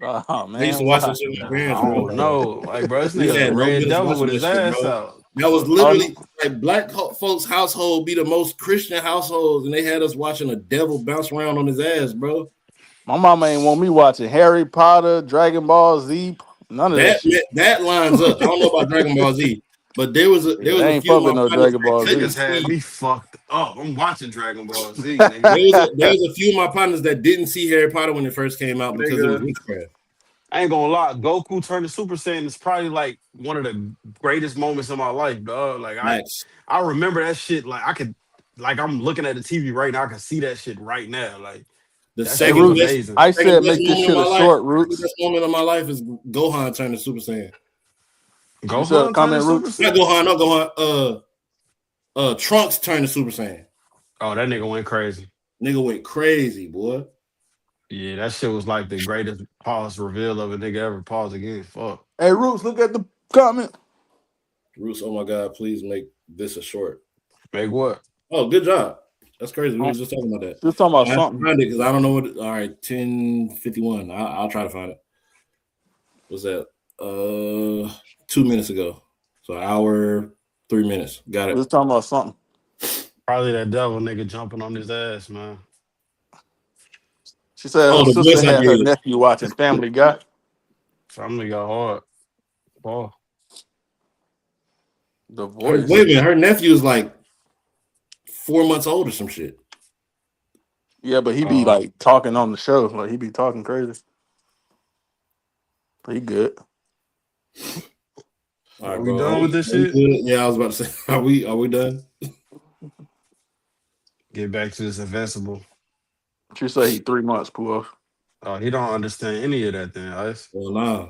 Oh I used to man, watch why? this shit with my I parents, bro. don't know. Like, bro, this We nigga a had no red business devil watching with that his shit, ass bro. out. That was Oh, literally like black folks' household be the most Christian households, and they had us watching a devil bounce around on his ass, bro. my mama ain't want me watching Harry Potter, Dragon Ball Z, none of that shit. That lines up. I don't know about Dragon Ball Z, but there was Yeah, a they ain't few fuck of with my no partners Dragon that Ball couldn't Z. Niggas had see. me fucked up. I'm watching Dragon Ball Z, nigga. There was a few of my partners that didn't see Harry Potter when it first came out because it was Nigga, witchcraft. I ain't gonna lie. Goku turning Super Saiyan is probably like one of the greatest moments in my life, dog. Like Max, I remember that shit. Like like I'm looking at the TV right now. I can see that shit right now. Like the that Hey shit was Roots, amazing. I second said best make this moment of shit my a life. short, Second Roots. best moment of my life is Gohan turning Super Saiyan. You said a Gohan turning comment, Super Roots. Not Saiyan. Gohan, not Gohan. Trunks turning Super Saiyan. Oh, that nigga went crazy. Nigga went crazy, boy. Yeah, that shit was like the greatest pause reveal of a nigga ever. Pause again. Fuck. Hey Roots, look at the comment. Roots, oh my God, please make this a short. Make what? Oh, good job. That's crazy. We Oh, was just talking about that. just talking about I have to something. find it because I don't know what. All right, 10:51. I'll try to find it. What's that? 2 minutes ago. So hour, 3 minutes. Got We it. was talking about something. Probably that devil nigga jumping on his ass, man. She said Oh, her the sister voice I had her gave it. nephew watching Family Guy. Family got hard. Pause. The Wait voice. a minute. Her nephew is like 4 months old or some shit. Yeah, but he be Uh, like talking on the show. Like he be talking crazy. But he good. All are right, we bro. done with this Are we shit? good? Yeah, I was about to say, are we done? Get back to this invincible. She said he 3 months, Pooh. Oh, he don't understand any of that then, Ice. Well, nah.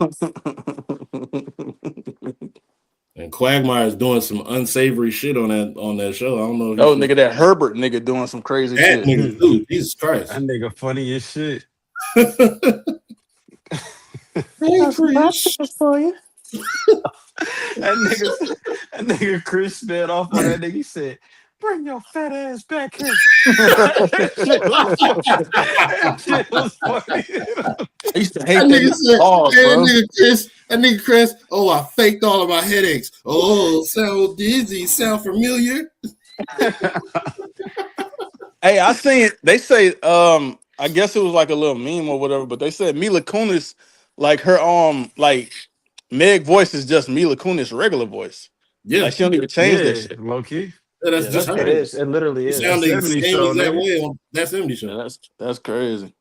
And Quagmire is doing some unsavory shit on that show. I don't know if you Oh, see nigga, that Herbert nigga doing some crazy that shit. nigga that too. Jesus Christ. nigga funny as shit. Hey, Chris. For you. That nigga, that nigga Chris sped off on that nigga. He said, "Bring your fat ass back here." that shit was funny. That shit was funny. I used to That hate that nigga nigga said, pause, hey, bro. that nigga Chris, oh, I faked all of my headaches. Oh, sound dizzy, sound familiar? Hey, I seen they say I guess it was like a little meme or whatever, but they said Mila Kunis, like her like Meg voice is just Mila Kunis regular voice. Yeah. Like she don't even change that Yeah, shit. low key. Yeah, that's Yeah, just that's her. it That, is. It literally She that is. sounded the 70 same show, exact nigga. way on that 70 show. Yeah, that's crazy.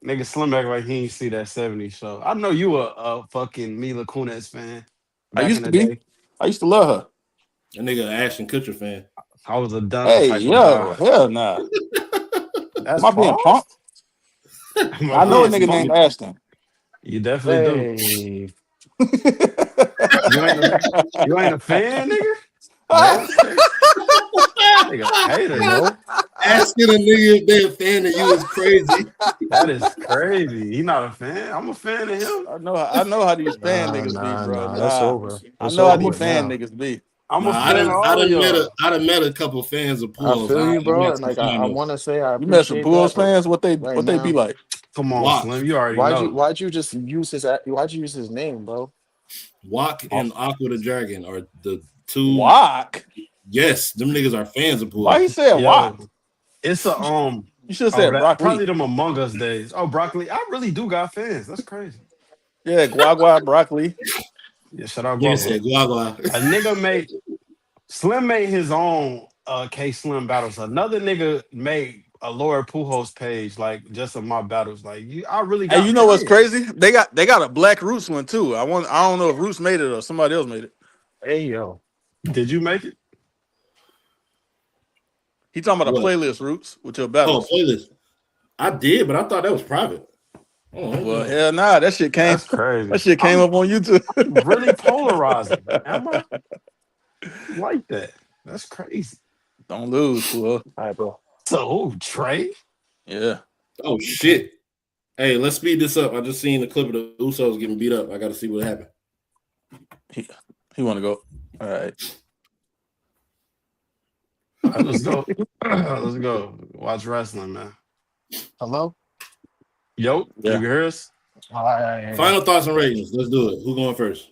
Nigga Slim back like he ain't see that 70 show. I know you a fucking Mila Kunis fan I back in used to the be. day. I used to love her. That nigga Ashton Kutcher fan. I was a Dunna Hey, type of yo, guy. hell nah. That's Am I being punked? pause? Am I I know a being nigga named smoked? Ashton. You definitely do. Hey, You ain't a you ain't a fan, nigga? Oh, okay. Nigga, a hater. nope. Asking a nigga if they a fan of you is crazy. That is crazy. He not a fan. I'm a fan of him. I know how these fan Nah, niggas be, nah, bro. nah. It's Nah. over. I It's know how I'm over a these with fan now. niggas be. I'm a Nah, fan of all of y'all. I done met a couple fans of I Pools. feel I you, bro. got And some like fun I though. want to say I You mess with appreciate Bulls that, but fans, what right they be now, like? Come on, Walk. Slim. You already know. why'd you just use why'd you use his name, bro? Walk Oh, and Aqua the Dragon are the two. Walk. Yes, them niggas are fans of Why he Pools. said walk? yo, it's a You should have oh said that broccoli. probably them Among Us days. Oh, broccoli. I really do got fans. That's crazy. Yeah, guagua broccoli. Yeah, shout out Nigga Guava. said Guagua. A nigga made Slim made his own K Slim battles. Another nigga made a Laura Pujols page, like just of my battles. Like I really Hey, got you know what's fans. crazy? They got a Black Roots one too. I don't know if Roots made it or somebody else made it. Hey yo, Did you make it? He talking about a What? playlist Roots with your Oh, battles. playlist. I did, but I thought that was private. Oh, Well, no. hell nah, That's crazy. that shit came up on YouTube. I'm really polarizing. Am I? Like that? That's crazy. Don't lose, fool. All right, bro. So Trey, Yeah. Oh shit! Hey, let's speed this up. I just seen the clip of the Usos getting beat up. I got to see what happened. He want to go. All right. let's go. Let's go. Watch wrestling, man. Hello. Yo, you Yeah. can hear us? All right. Final thoughts and ratings. Let's do it. Who going first?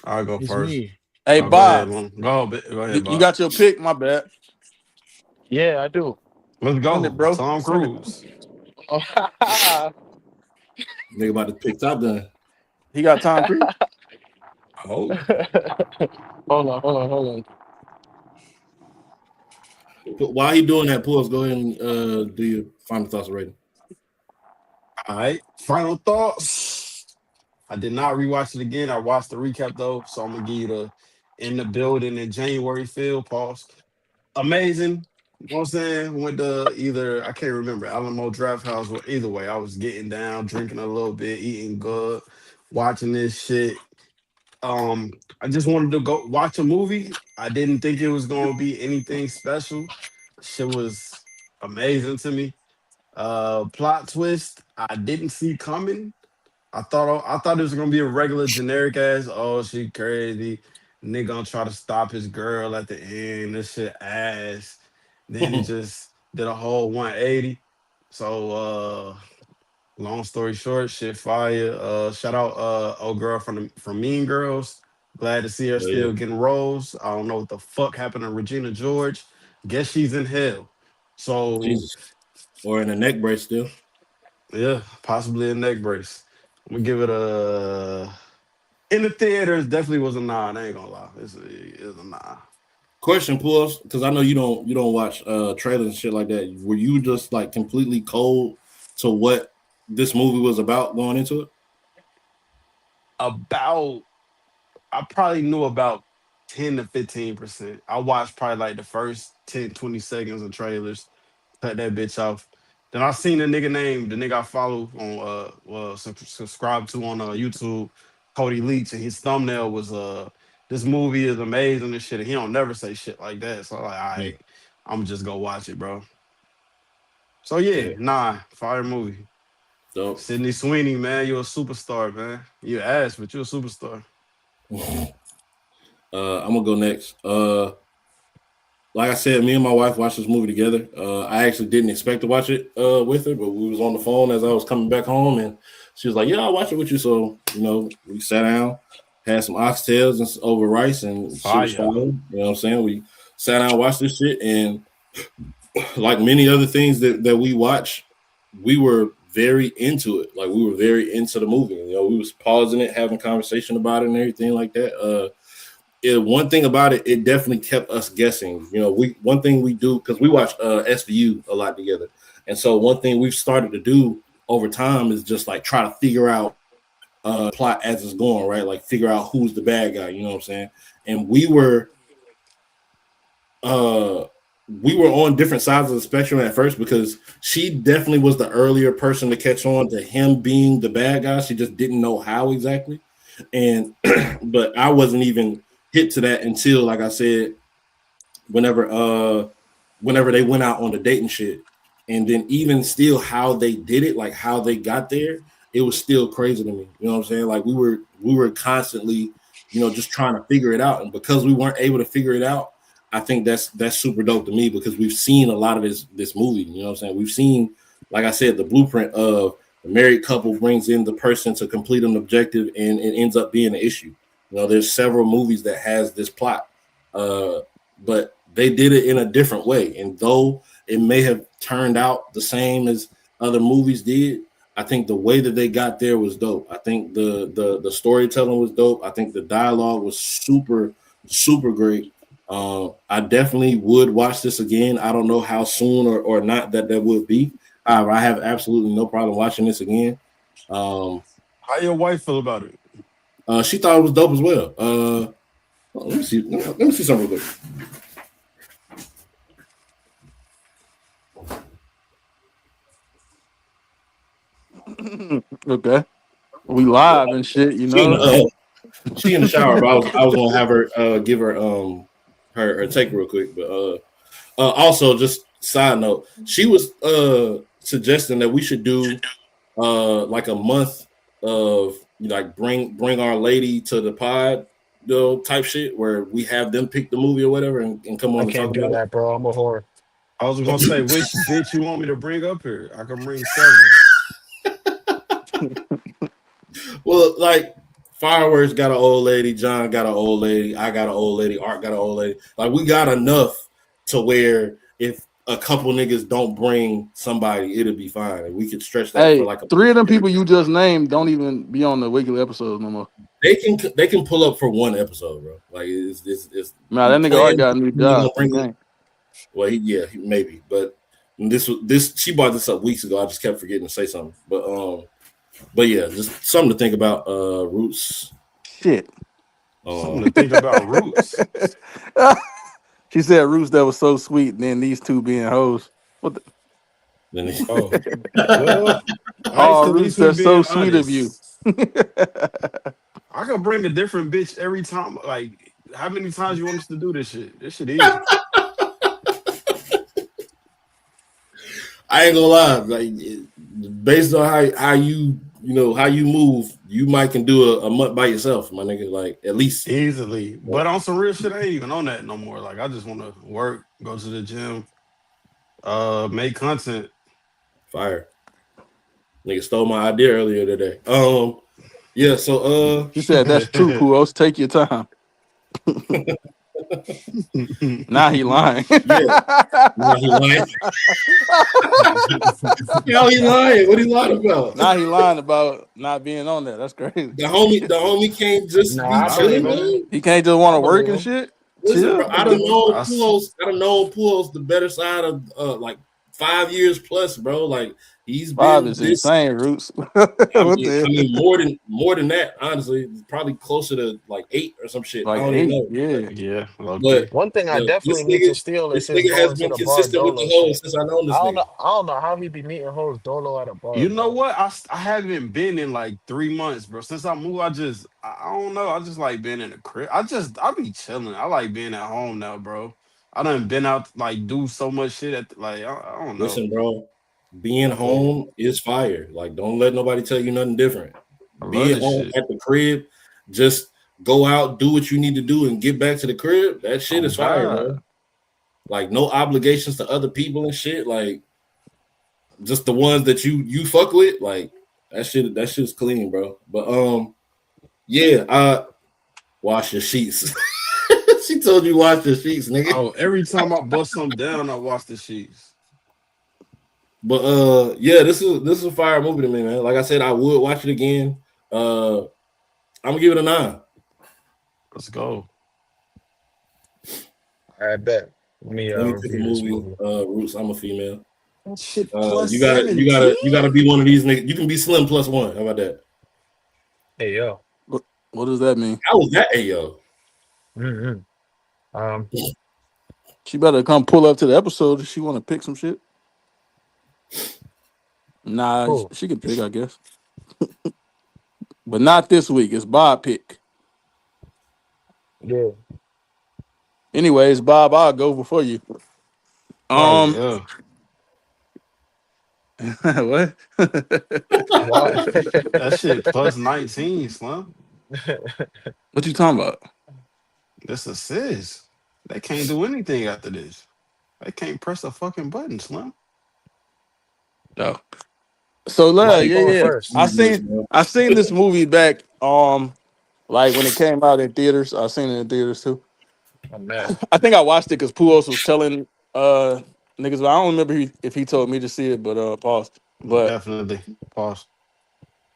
I'll go It's first. me. Hey, Go ahead, Bob, Lon. Go ahead, you Bob. got your pick? My bad. Yeah, I do. Let's Send it, go. bro. Tom Send it. Cruise. Oh, Nigga about to pick Top Gun. He got Tom Cruise. Oh, hold on. While he doing that, pause. Go ahead and do your final thoughts and rating. all right. Final thoughts. I did not rewatch it again. I watched the recap though, so I'm gonna give you the in the building in January feel. Pause. Amazing. You know what I'm saying? Went to either I can't remember Alamo Draft House or either way. I was getting down, drinking a little bit, eating good, watching this shit. Um, I just wanted to go watch a movie. I didn't think it was gonna be anything special. Shit was amazing to me. Plot twist I didn't see coming. I thought it was gonna be a regular generic ass. Oh, she crazy. Nigga gonna try to stop his girl at the end. This shit ass. Then it just did a whole 180. So long story short, shit fire. Shout out old girl from Mean Girls. Glad to see her Oh, yeah. still getting roles. I don't know what the fuck happened to Regina George. Guess she's in hell. So Jesus. Or in a neck brace still. yeah, possibly a neck brace. I'm gonna give it a in the theaters. Definitely was a nine. I ain't gonna lie. It's a nine. Question, pause, because I know you don't watch trailers and shit like that. Were you just like completely cold to what this movie was about going into it? About I probably knew about 10 to 15%. I watched probably like the first 10, 20 seconds of trailers, cut that bitch off. Then I seen the nigga I follow on subscribe to on YouTube, Cody Leach, and his thumbnail was this movie is amazing and shit. And he don't never say shit like that. So I'm like, all Yeah. right, I'm just go watch it, bro. So yeah, Yeah. nah, fire movie. So Sydney Sweeney, man, you're a superstar, man. You ass, but you're a superstar. I'm gonna go next. Like I said, me and my wife watched this movie together. I actually didn't expect to watch it with her, but we was on the phone as I was coming back home, and she was like, "Yeah, I'll watch it with you." So we sat down, had some oxtails and over rice, and she was Fire. following. You know what I'm saying? We sat down, watched this shit, and like many other things that we watch, we were very into it. Like we were very into the movie. We was pausing it, having conversation about it, and everything like that. One thing about it, it definitely kept us guessing. One thing we do because we watch SVU a lot together, and so one thing we've started to do over time is just like try to figure out plot as it's going, right? Like figure out who's the bad guy. You know what I'm saying? And we were on different sides of the spectrum at first because she definitely was the earlier person to catch on to him being the bad guy. She just didn't know how exactly, and but I wasn't even hit to that until, like I said, whenever they went out on the date and shit, and then even still how they did it, like how they got there, it was still crazy to me. You know what I'm saying? Like we were constantly, just trying to figure it out, and because we weren't able to figure it out, I think that's super dope to me because we've seen a lot of this movie. You know what I'm saying? We've seen, like I said, the blueprint of the married couple brings in the person to complete an objective, and it ends up being an issue. There's several movies that has this plot, but they did it in a different way. And though it may have turned out the same as other movies did, I think the way that they got there was dope. I think the storytelling was dope. I think the dialogue was super, super great. I definitely would watch this again. I don't know how soon or not that would be. However, I have absolutely no problem watching this again. How your wife feel about it? She thought it was dope as well. Let me see. Let me see something real Okay. We live and shit, quick. She in the shower, but I was gonna have her give her her take real quick, but also just side note, she was suggesting that we should do like a month of like bring our lady to the pod, type shit where we have them pick the movie or whatever and come I on and talk can't do about that, bro. I'm a whore. I was gonna say, which bitch you want me to bring up here? I can bring several. it. Well, like Fireworks got an old lady, John got an old lady, I got an old lady, Art got an old lady. Like we got enough to where if a couple niggas don't bring somebody, it'll be fine. And we could stretch that for Hey, like a. three of them people you just named don't even be on the weekly episodes no more. They can pull up for one episode, bro. Like it's Nah, we that nigga already plan. got a new Really gonna job. He bring it. can't. Well, maybe, but this she brought this up weeks ago. I just kept forgetting to say something, but yeah, just something to think about. Roots. Shit. Something Um, to think about. Roots. She said Roots that was so sweet, and then these two being hoes. What the? then Oh, well, thanks Oh, to Roots, these two that's so being sweet of you. honest. I could bring a different bitch every time. Like, how many times you want us to do this shit? This shit easy. I ain't gonna lie, like based on how how you move, you might can do a month by yourself, my nigga. Like at least Easily. uh, But on some real shit, I ain't even on that no more. Like, I just want to work, go to the gym, make content. fire. Nigga stole my idea earlier today. Yeah, so She said that's true, Puos. Take your time. Now he lying. yeah, now he lying. Hell, he lying. What he lying about? Now he lying about not being on there. That's crazy. The homie can't just No, be I I believe chilling, him. man. bro. He can't just want I to work believe and him. shit. Listen, bro, Chill. I done known Pujols the better side of like 5 years plus, bro. Like he's 5 been is this. insane, Roots. I What mean, I the mean more than that. Honestly, probably closer to like 8 or some shit. I like don't even 8? know. Yeah. Yeah, low But key. One thing I this definitely need nigga, to steal is this his nigga has going to been the bar consistent with the dolo hoes shit. since I known I this don't nigga. know. I don't know how he be meeting hoes dolo at a bar, You know bro. what? I haven't been in like 3 months, bro. Since I moved, I don't know. I just like being in the crib. I be chilling. I like being at home now, bro. I done been out like do so much shit like I don't know. Listen, bro, being Yeah, home is fire. Like, don't let nobody tell you nothing different. I love Being this home shit. at the crib, just go out, do what you need to do, and get back to the crib. That shit Oh is fire, God. bro. Like, no obligations to other people and shit. Like, just the ones that you fuck with. Like, that shit's clean, bro. But yeah, wash your sheets. She told you wash your sheets, nigga. Oh, every time I bust something down, I wash the sheets. But yeah, this is a fire movie to me, man. Like I said, I would watch it again. I'm gonna give it a 9. Let's go. I bet. Let me Let me pick a review this movie. movie. Roots, I'm a female. That shit plus You gotta you 17. gotta you gotta be one of these niggas. You can be Slim plus 1. How about that? Hey yo. What does that mean? How was that, Ayo? Mm-hmm. Um. She better come pull up to the episode if she want to pick some shit. Nah, Cool. she can pick, I guess. But not this week. It's Bob pick. Yeah. Anyways, Bob, I'll go before you. Oh Um yeah. what? Why? That shit plus 19, Slim. What you talking about? This assist. They can't do anything after this. They can't press a fucking button, Slim. No. So Why you yeah, going yeah. first? I seen this movie back like when it came out in theaters. I seen it in theaters too. I'm mad. I think I watched it because Puos was telling niggas, but I don't remember if he told me to see it, but pause. But Definitely. Pause.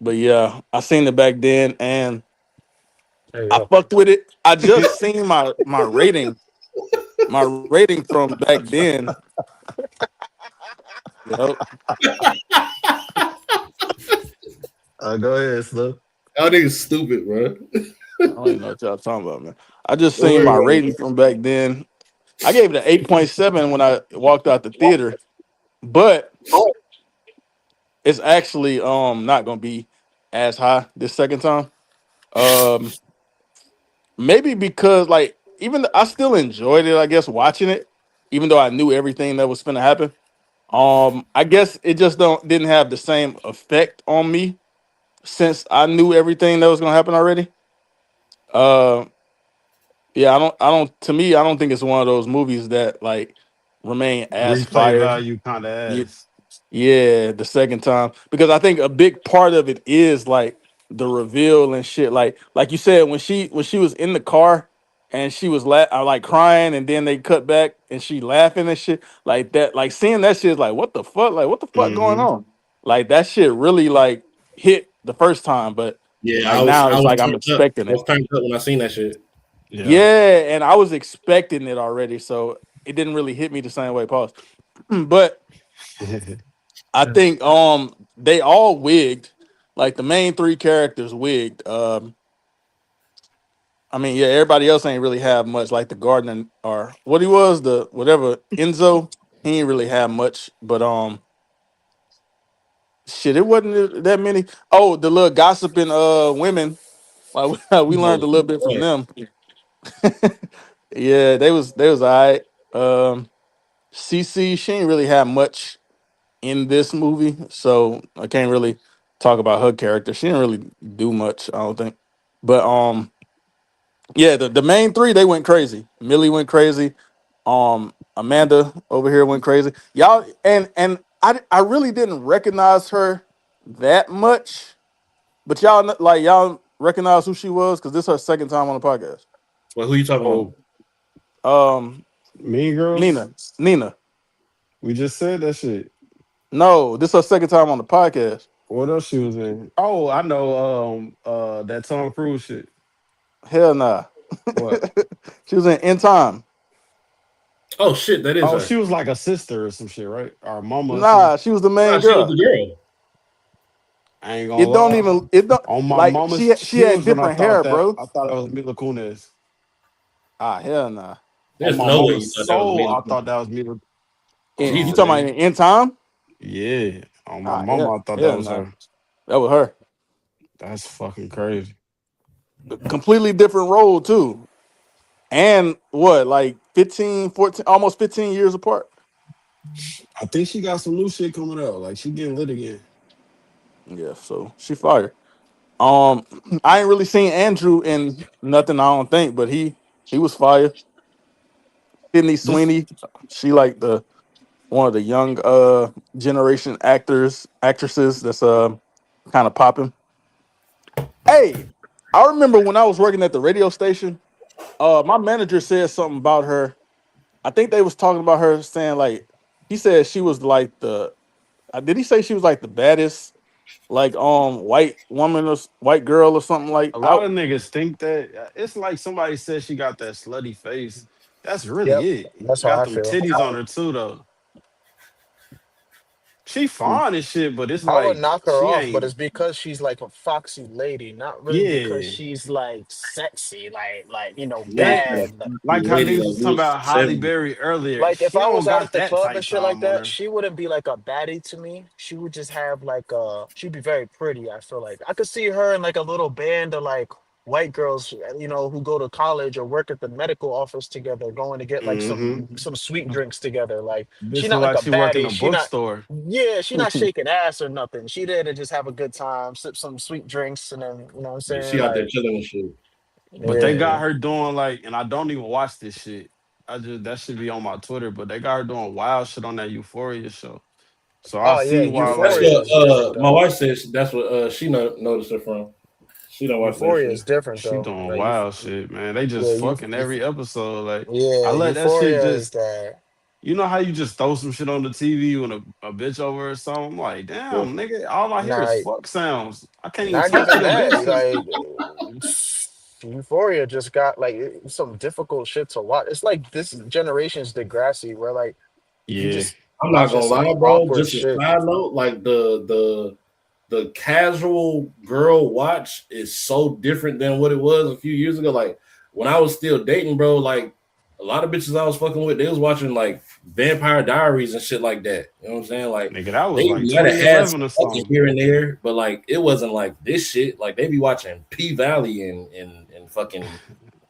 yeah, I seen it back then and Hey I yo. fucked with it. I just seen my rating from back then. Yep. Go ahead, Slim. Y'all niggas stupid, bro. I don't even know what y'all talking about, man. I just Don't seen worry my about rating from back then. I gave it an 8.7 when I walked out the theater, but it's actually not gonna be as high this second time. Um, maybe because like even I still enjoyed it, I guess, watching it, even though I knew everything that was going to happen. I guess it just didn't have the same effect on me since I knew everything that was going to happen already. Uh, yeah, To me, I don't think it's one of those movies that like remain as Replay fire. value kind of Ye- ass. Yeah, the second time, because I think a big part of it is like the reveal and shit. Like you said, when she was in the car and she was like crying, and then they cut back and she laughing and shit like that. Like seeing that shit is like, what the fuck? Like what the fuck going Mm-hmm. on? Like that shit really like hit the first time, but Yeah, like I was now I it's was like I'm turned up. expecting I it. was turned up when I seen that shit. Yeah. Yeah, and I was expecting it already, so it didn't really hit me the same way. Pause. But I think they all wigged. Like the main three characters wigged. I mean, yeah, everybody else ain't really have much. Like the gardener or what he was, the whatever Enzo, he ain't really have much. But shit, it wasn't that many. Oh, the little gossiping women. Like we learned a little bit from Right. them. Yeah, they was all right. CC, she ain't really have much in this movie, so I can't really talk about her character. She didn't really do much, I don't think. But yeah, the main three they went crazy. Millie went crazy. Amanda over here went crazy. Y'all and I really didn't recognize her that much, but y'all recognize who she was because this is her second time on the podcast. Well, who you talking about? Oh, Um, Mean Girls. Nina. We just said that shit. No, this is her second time on the podcast. What else she was in? Oh, I know. That Tom Cruise shit. Hell nah. What? She was in Time. Oh shit, that is Oh, her. she was like a sister or some shit, right? Or a mama or something. Nah, she was the Nah, main she was the girl. girl. I ain't gonna It don't lie. even it don't On my like mama's she had children, different hair, bro. I thought it was Mila Kunis. Ah, hell nah. On There's my no way mama's you thought that was soul, Mila I thought Kunis. that was Mila. Hold And you on, Jesus. talking about nigga. in Time? Yeah, on my Ah, mama, I thought that hell was nah. her. That was her. That's fucking crazy. Completely different role too. And what, like 15, 14, almost 15 years apart? I think she got some new shit coming out. Like she getting lit again. Yeah, so she fired. I ain't really seen Andrew in nothing, I don't think, but he was fired. Sydney This Sweeney, she like the one of the young generation actresses that's kind of popping. Hey, I remember when I was working at the radio station, my manager said something about her. I think they was talking about her saying like he said she was like the did he say she was like the baddest like white woman or white girl or something like a lot out? of niggas think that it's like somebody said she got that slutty face. That's really Yep, it. that's how Got I them feel. titties on her too though. She fine and shit, but it's I would like knock her she off, but ain't. it's because she's like a foxy lady, not really because Yeah, she's like sexy, like Niggas like said a bad. like how lady niggas like was talking Wilson about Holly seven. Berry earlier. Like if She I was don't out at got the that club and type shit like time on that, her. she wouldn't be like a baddie to me. She would just have like she'd be very pretty. I feel like I could see her in like a little band of like white girls, who go to college or work at the medical office together, going to get like Mm-hmm. some sweet drinks together. Like she Bitch not look like like a she work in baddie. a She not. bookstore. Yeah, she not shaking ass or nothing. She there to just have a good time, sip some sweet drinks, and then you know what I'm Yeah, saying? she out there Like, chilling and shit. But they got yeah. her doing like, and I don't even watch this shit. I just that should be on my Twitter, but they got her doing wild shit on that Euphoria show. So I Oh yeah, see why That's like Euphoria what is different my though. wife says. That's what she noticed her from. She don't watch that Euphoria shit. is different she though. doing Like, wild shit, man. They just yeah, fucking every episode. Like I yeah, let that shit Euphoria is just that. you know how you just throw some shit on the TV when a bitch over or something. I'm like, Yeah. damn, nigga, all I hear is Nah, fuck sounds. I can't even not talk to even the bitch that. because Like, Euphoria just got like some difficult shit to watch. It's like this generation's Degrassi, where like you yeah, just I'm not watching gonna some lie, bro. awkward Just a shit. side note, like the casual girl watch is so different than what it was a few years ago. Like when I was still dating, bro, like a lot of bitches I was fucking with, they was watching like Vampire Diaries and shit like that. You know what I'm saying? Like nigga, that was they like might have had 2011 some or fucking something. here and there, but like it wasn't like this shit. Like they be watching P Valley and fucking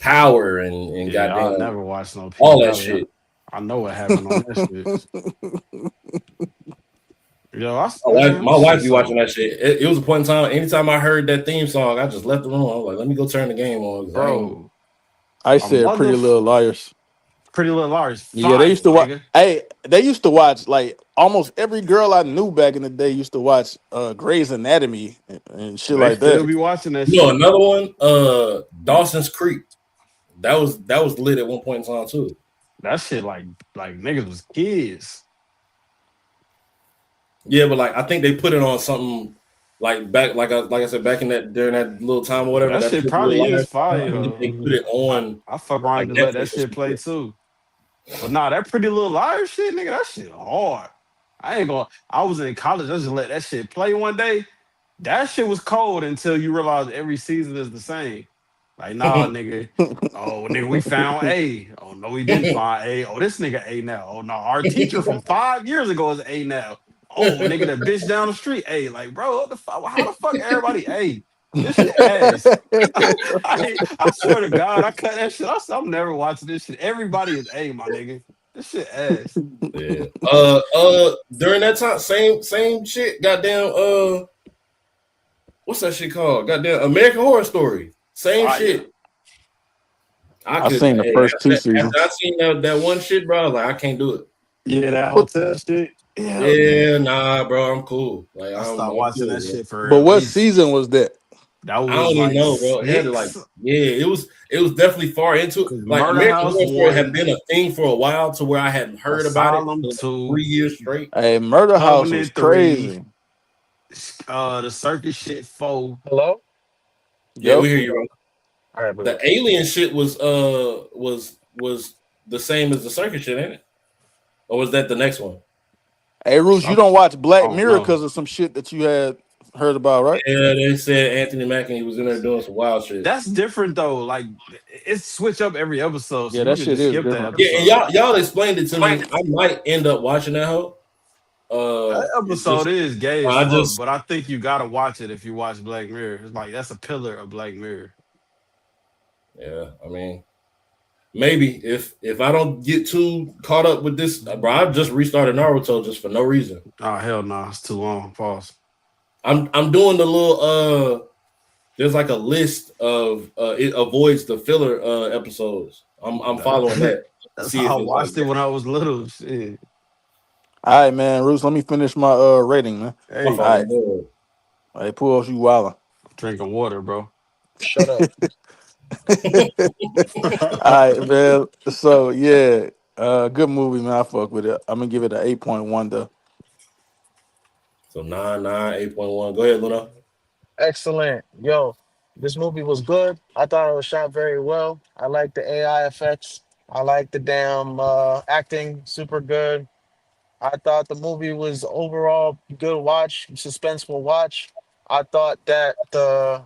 Power and Yeah, I goddamn never watched no P all that Valley. shit. I know what happened on that shit. Yo, My man, wife shit. be watching So, that shit. It was a point in time. Anytime I heard that theme song, I just left the room. I was like, let me go turn the game on. 'Cause I ain't. bro, I a said mother Pretty Little Liars. Pretty Little Liars Yeah, they fire, used to watch. nigga. Hey, they used to watch like almost every girl I knew back in the day used to watch Grey's Anatomy and shit They like still that. be watching that You know shit. another one, Dawson's Creek. That was lit at one point in time too. That shit like niggas was kids. Yeah, but like I think they put it on something like back, like I said, back in that during that little time or whatever. That That shit Pretty Little probably is Liars. fire I think though. they put it on I fuck around like and just let that Netflix or shit some play shit. too. But nah, that Pretty Little Liars shit, nigga, that shit hard. I ain't gonna. I was in college. I just let that shit play one day. That shit was cold until you realize every season is the same. Like, nah, nigga. Oh, nigga, we found A. Oh, no, we didn't find A. Oh, this nigga A now. Oh, no, our teacher from 5 years ago is A now. Oh, nigga, the bitch down the street A. Like, bro, what the fuck? How the fuck everybody A? This shit ass. I swear to God, I cut that shit. I said, I'm never watching this shit. Everybody is A, my nigga. This shit ass. Yeah. During that time, same shit. Goddamn. What's that shit called? Goddamn American Horror Story. Same Fire. shit. I I could. seen the Hey, first two after I seasons. seen that one shit, bro, I was like, I can't do it. Yeah, that What? hotel shit. Yeah, man. Yeah, nah, bro, I'm cool. Like I I'm stopped watching cool, that bro. shit for But at what least season was that? that I was don't even like know, bro. It had to like, six. yeah, it was definitely far into Cause like Murder American House Horror Story had one, been a thing for a while to where I hadn't heard about it Asylum for like two, 3 years straight. Hey, Murder House was Covenant three, crazy. the Circus shit four. Hello? Yeah, Yep. we hear you, bro. All right, The but alien shit was the same as the circus shit, ain't it? Or was that the next one? Hey, Roos, you I, don't watch I Black don't Mirror know. because of some shit that you had heard about, right? Yeah, they said Anthony Mackie was in there doing some wild shit. That's different though. Like it's switch up every episode, so Yeah, you that could shit just is skip that different. Yeah, and episode. y'all explained it to me. I might end up watching that hoe. That It's episode just is gay as I fuck, just but I think you gotta watch it if you watch Black Mirror. It's like that's a pillar of Black Mirror. yeah. I mean, maybe if I don't get too caught up with this, bro, I just restarted Naruto just for no reason. Oh hell no, it's too long. Pause. I'm doing the little there's like a list of it avoids the filler episodes. I'm following That- that to That's see if how I it's like watched it when I was little. Shit. All right, man. Roos, let me finish my rating, man. my Hey, All fault. right. My bad. Hey, Pools, you wildin'. drinking water, bro. shut up. All right, man. So yeah, good movie, man. I fuck with it. I'm gonna give it an 8.1 though. So 9, 8.1. Go ahead, Luna. Excellent. Yo, this movie was good. I thought it was shot very well. I like the AI effects. I like the damn acting, super good. I thought the movie was overall good watch, suspenseful watch. I thought that the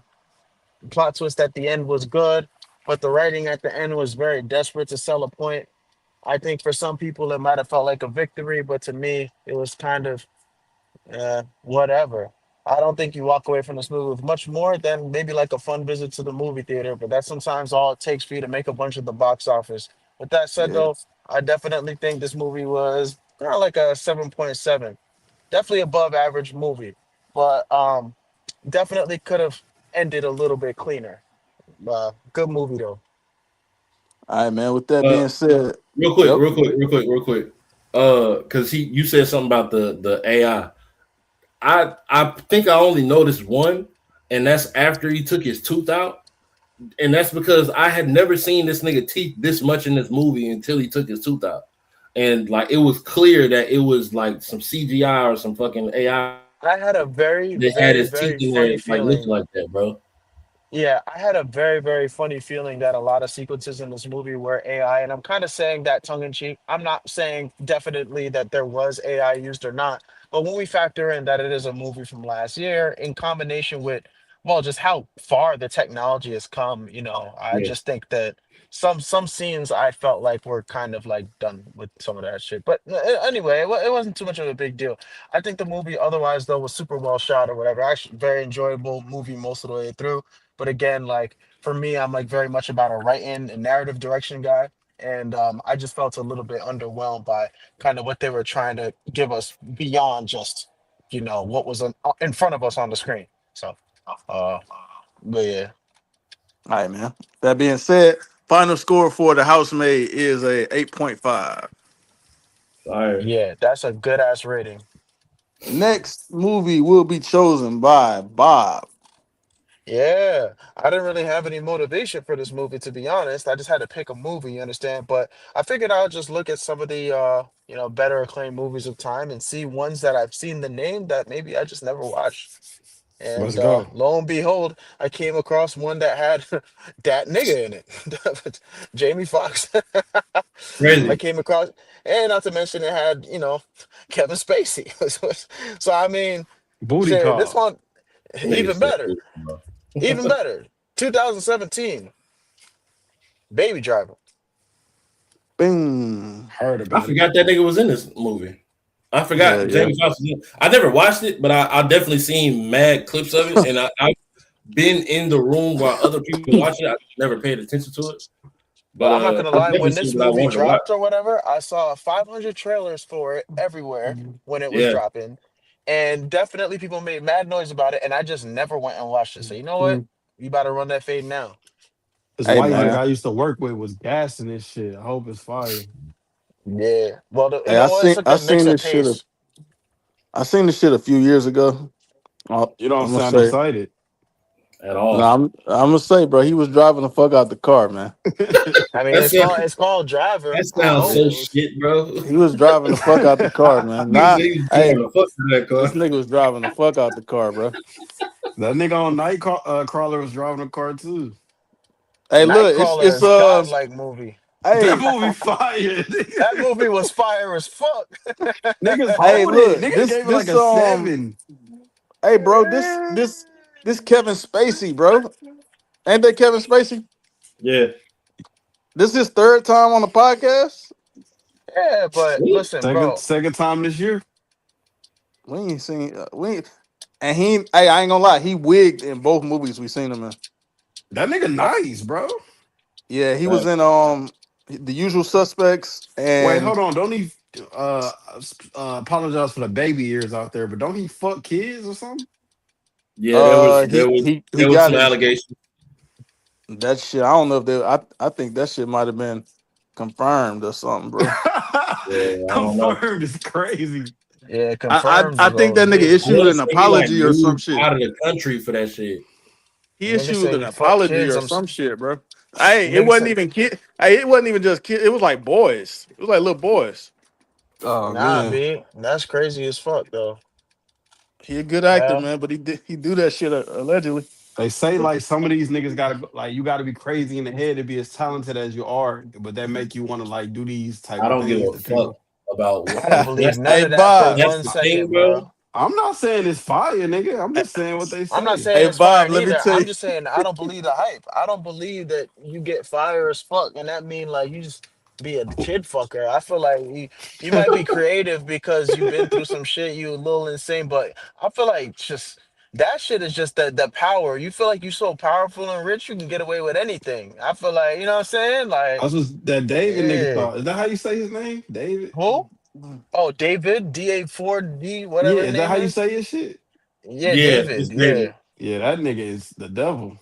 plot twist at the end was good, but the writing at the end was very desperate to sell a point. I think for some people it might have felt like a victory, but to me it was kind of whatever. I don't think you walk away from this movie with much more than maybe like a fun visit to the movie theater, but that's sometimes all it takes for you to make a bunch of the box office. With that said, Yeah. though, I definitely think this movie was kind of like a 7.7. Definitely above average movie, but definitely could have ended a little bit cleaner. Good movie, though. All right, man. With that Uh, being said, real quick, yep. real quick. Because you said something about the AI. I think I only noticed one, and that's after he took his tooth out, and that's because I had never seen this nigga teeth this much in this movie until he took his tooth out, and like it was clear that it was like some CGI or some fucking AI I had a very, that had very, his teeth very in there funny like looking feeling. like that, bro. Yeah, I had a very, very funny feeling that a lot of sequences in this movie were AI, and I'm kind of saying that tongue in cheek. I'm not saying definitely that there was AI used or not, but when we factor in that it is a movie from last year, in combination with, well, just how far the technology has come, I Yeah. just think that some scenes I felt like were kind of like done with some of that shit. But anyway, it wasn't too much of a big deal. I think the movie otherwise though was super well shot or whatever. Actually, very enjoyable movie most of the way through. But again, like for me, I'm like very much about a writing and narrative direction guy. And I just felt a little bit underwhelmed by kind of what they were trying to give us beyond just, what was in front of us on the screen. So, uh, but yeah, All right, man. That being said, final score for the Housemaid is a 8.5. Fire. yeah, that's a good ass rating. Next movie will be chosen by Bob. Yeah, I didn't really have any motivation for this movie, to be honest. I just had to pick a movie, you understand? But I figured I'll just look at some of the, better acclaimed movies of time and see ones that I've seen the name that maybe I just never watched. Let's And go. lo and behold, I came across one that had that nigga in it, Jamie Foxx. I Crazy. came across, and not to mention it had, Kevin Spacey. So I mean, Booty shit, this call. one Nigga even said, better. bro. Even better. 2017, Baby Driver. Boom. Heard I about it. forgot that nigga was in this movie. I Yeah, forgot yeah. Jamie Foxx was in. I never watched it, but I definitely seen mad clips of it, and I've been in the room while other people watching it. I never paid attention to it, but But I'm not gonna I lie, definitely when seen this what I movie wanted to watch. dropped or whatever, I saw 500 trailers for it everywhere when it was Yeah, dropping, and definitely people made mad noise about it, and I just never went and watched it. So you know what? You about to run that fade now. This Hey, white nigga man. I used to work with was gassing this shit. I hope it's fire. Yeah. Well, you Hey, know what? It's like I a seen mix of this shit. taste. I seen this shit a few years ago. You don't I'm gonna sound say, excited. at no, all. I'm gonna say, bro, he was driving the fuck out the car, man. I mean, That's it's called Driver. that I sounds hope. so shit, bro. He was driving the fuck out the car, man. Nigga said Nah, he was hey, driving the fuck out of that this car. nigga was driving the fuck out the car, bro. That nigga on Crawler was driving a car too. Hey, look, Nightcrawler it's is godlike movie. That hey, movie fire. That Nigga. movie was fire as fuck. Niggas hey, hold it. look, Niggas gave it like this a 7. hey, bro, this Kevin Spacey, bro. Ain't that Kevin Spacey? Yeah. This his third time on the podcast. Yeah, but Shit. listen, Second bro. second time this year. We ain't seen and hey, I ain't gonna lie, he wigged in both movies we seen him in. That nigga nice, bro. Yeah, he was Facts. in The Usual Suspects Wait, and hold on. Don't he apologize for the baby ears out there, but don't he fuck kids or something? Yeah, there was there he was he there was got some his allegations. that shit. I don't know if they I think that shit might have been confirmed or something, bro. Yeah, I don't know. Confirmed is crazy. Yeah, confirmed I is think that nigga OD. I issued want to an say he like apology or some moved shit. out of the country for that shit. He Nigga issued say an he fuck apology kids. or some shit, bro. Hey, it Nigga wasn't say even kid. Hey, it wasn't even just kid. It was like boys. It was like little boys. Oh nah, man. B. That's crazy as fuck though. He a good actor, Hell, man, but he do that shit allegedly. They say like some of these niggas gotta like you gotta be crazy in the head to be as talented as you are, but that make you want to like do these type I of don't give things a to fuck people. about I don't believe none Hey, of that for Bob. that's one the thing, second, bro. bro. I'm not saying it's fire, nigga. I'm just saying what they I'm not say. saying Hey, it's fire Bob. Let me neither. tell I'm you. just saying I don't believe the hype. I don't believe that you get fire as fuck, and that mean like you just be a kid fucker. I feel like you might be creative because you've been through some shit. You a little insane, but I feel like just that shit is just the power. You feel like you so powerful and rich, you can get away with anything. I feel like you know what I'm saying. Like That's what that David nigga yeah, thought. Is that how you say his name? David? who? Oh, David DA4D, Yeah, whatever his is that name how you is. say his shit? Yeah, Yeah, it's David. David. Yeah. Yeah, that nigga is the devil.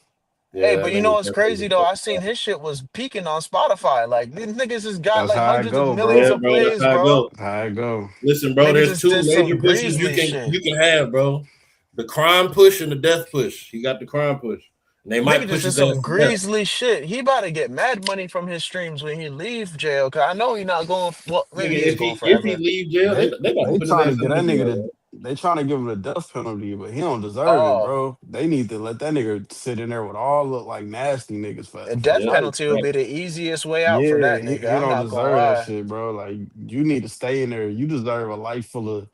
Hey, Yeah, that but you know nigga what's crazy definitely. though? I seen his shit was peaking on Spotify. Like these niggas just got That's like how I hundreds of go, millions Yeah, bro. of bro, that's plays, how I bro. go. That's how I go. Listen, bro, Nigga there's just two did major some pushes Greasely you shit. can have, bro. The crime push and the death push. He got the crime push, and they Nigga might just push did his some ass to death. Greasely shit. He about to get mad money from his streams when he leave jail. Cause I know he not going. Well, maybe Nigga, he is going if he forever. leave jail, They they about to they put his trying to ass get in the that nigga jail, to bro. they trying to give him a death penalty, but he don't deserve it, Oh, bro. They need to let that nigga sit in there with all the like nasty niggas a for death Yep. life, penalty would bro. be the easiest way out for Yeah, that nigga. he I'm don't not gonna deserve that lie. shit, bro. Like you need to stay in there. You deserve a life full of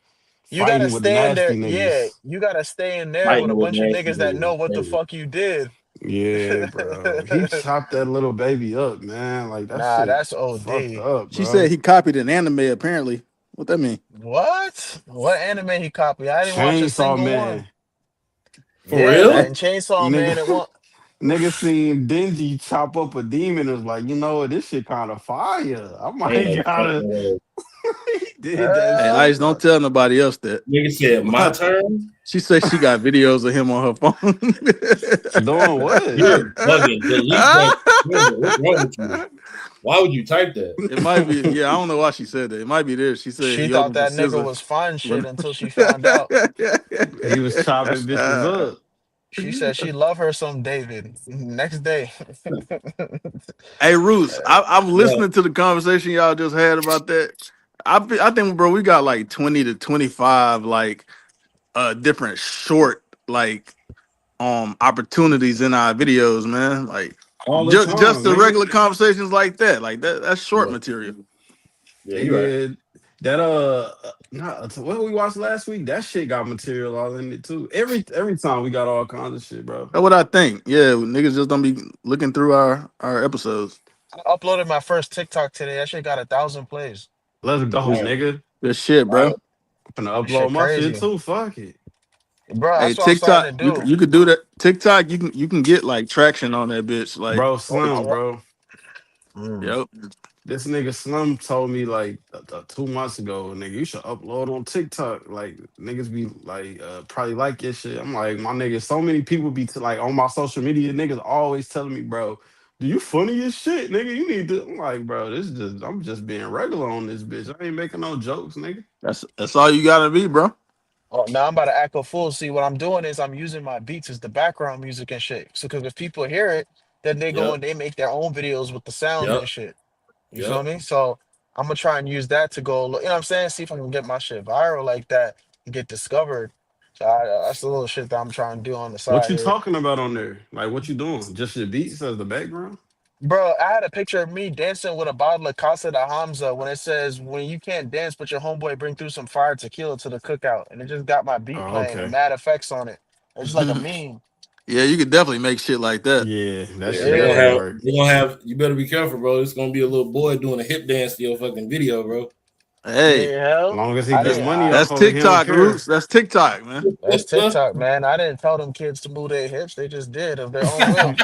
You gotta fighting with stay in there. nasty Yeah, niggas. you gotta stay in there with a Fighting with bunch of nasty niggas that niggas know is what the crazy. fuck you did. Yeah, bro. He chopped that little baby up, man. Like that Nah, shit that's fucked OD. up, She said bro. he copied an anime. Apparently, what that mean? What? What anime he copied? I didn't watch a Chainsaw single one. Man, For Yeah, real? and Chainsaw Man nigga. it one. Nigga seen Dingy chop up a demon and was like, you know what, this shit kind of fire. I Ain't might no gotta. fucking way. He did that Hey, shit, Ice, don't bro. tell nobody else that. Nigga said my turn. She said she got videos of him on her phone. Doing what? You're bugging. Delete that. What's wrong with you? Why would you type that? It might be, yeah. I don't know why she said that. It might be there. She said She he thought opened the that nigga scissor. was fine shit When- until she found out. He was chopping bitches up. She said she love her some David. Next day. Hey, Roos, I'm Yeah, listening to the conversation y'all just had about that. I think, bro, we got like 20 to 25 like different short like opportunities in our videos, man. Like All the just time, the nigga. regular conversations like that. Like that's short yeah, material. yeah. You're right. Nigga, that not, what we watched last week, that shit got material all in it too. Every time we got all kinds of shit, bro. That's what I think. Yeah, niggas just don't be looking through our episodes. I uploaded my first TikTok today. That shit got 1,000 plays. Let's go, Right, nigga. Good shit, right. bro. I'm finna That upload shit my shit crazy. too. Fuck it. Bro, Hey, that's what I'm starting to TikTok, do. you could do that. TikTok, you can get like traction on that bitch. Like, Bro, Oh, I Slim, want. bro. Mm. yep. This nigga Slim told me like 2 months ago, nigga, you should upload on TikTok. Like niggas be like, probably like your shit. I'm like, my nigga, so many people be like on my social media, niggas always telling me, bro, do you funny as shit, nigga? You need to. I'm like, bro, I'm just being regular on this bitch. I ain't making no jokes, nigga. That's all you gotta be, bro. Oh, now I'm about to act a fool. See, what I'm doing is I'm using my beats as the background music and shit. So, because if people hear it, then they go Yep, and they make their own videos with the sound yep, and shit. You feel yep. me? So, I'm gonna try and use that to go, you know what I'm saying? See if I can get my shit viral like that and get discovered. So, that's the little shit that I'm trying to do on the What side you here. talking about on there? Like, what you doing? Just your beats as the background? Bro, I had a picture of me dancing with a bottle of Casa de Hamza when it says, when you can't dance, but your homeboy bring through some fire tequila to the cookout. And it just got my beat Oh, playing and okay. mad effects on it. It's just like a meme. Yeah, you could definitely make shit like that. Yeah, that Yeah, shit they're gonna definitely Yeah. have. work. They're gonna have. You better be careful, bro. It's gonna be a little boy doing a hip dance to your fucking video, bro. Hey, Yeah, hell. Long as he I get that's didn't. money that's off of it, he don't TikTok care. roots. That's TikTok, man. That's TikTok, man. I didn't tell them kids to move their hips. They just did of their own will.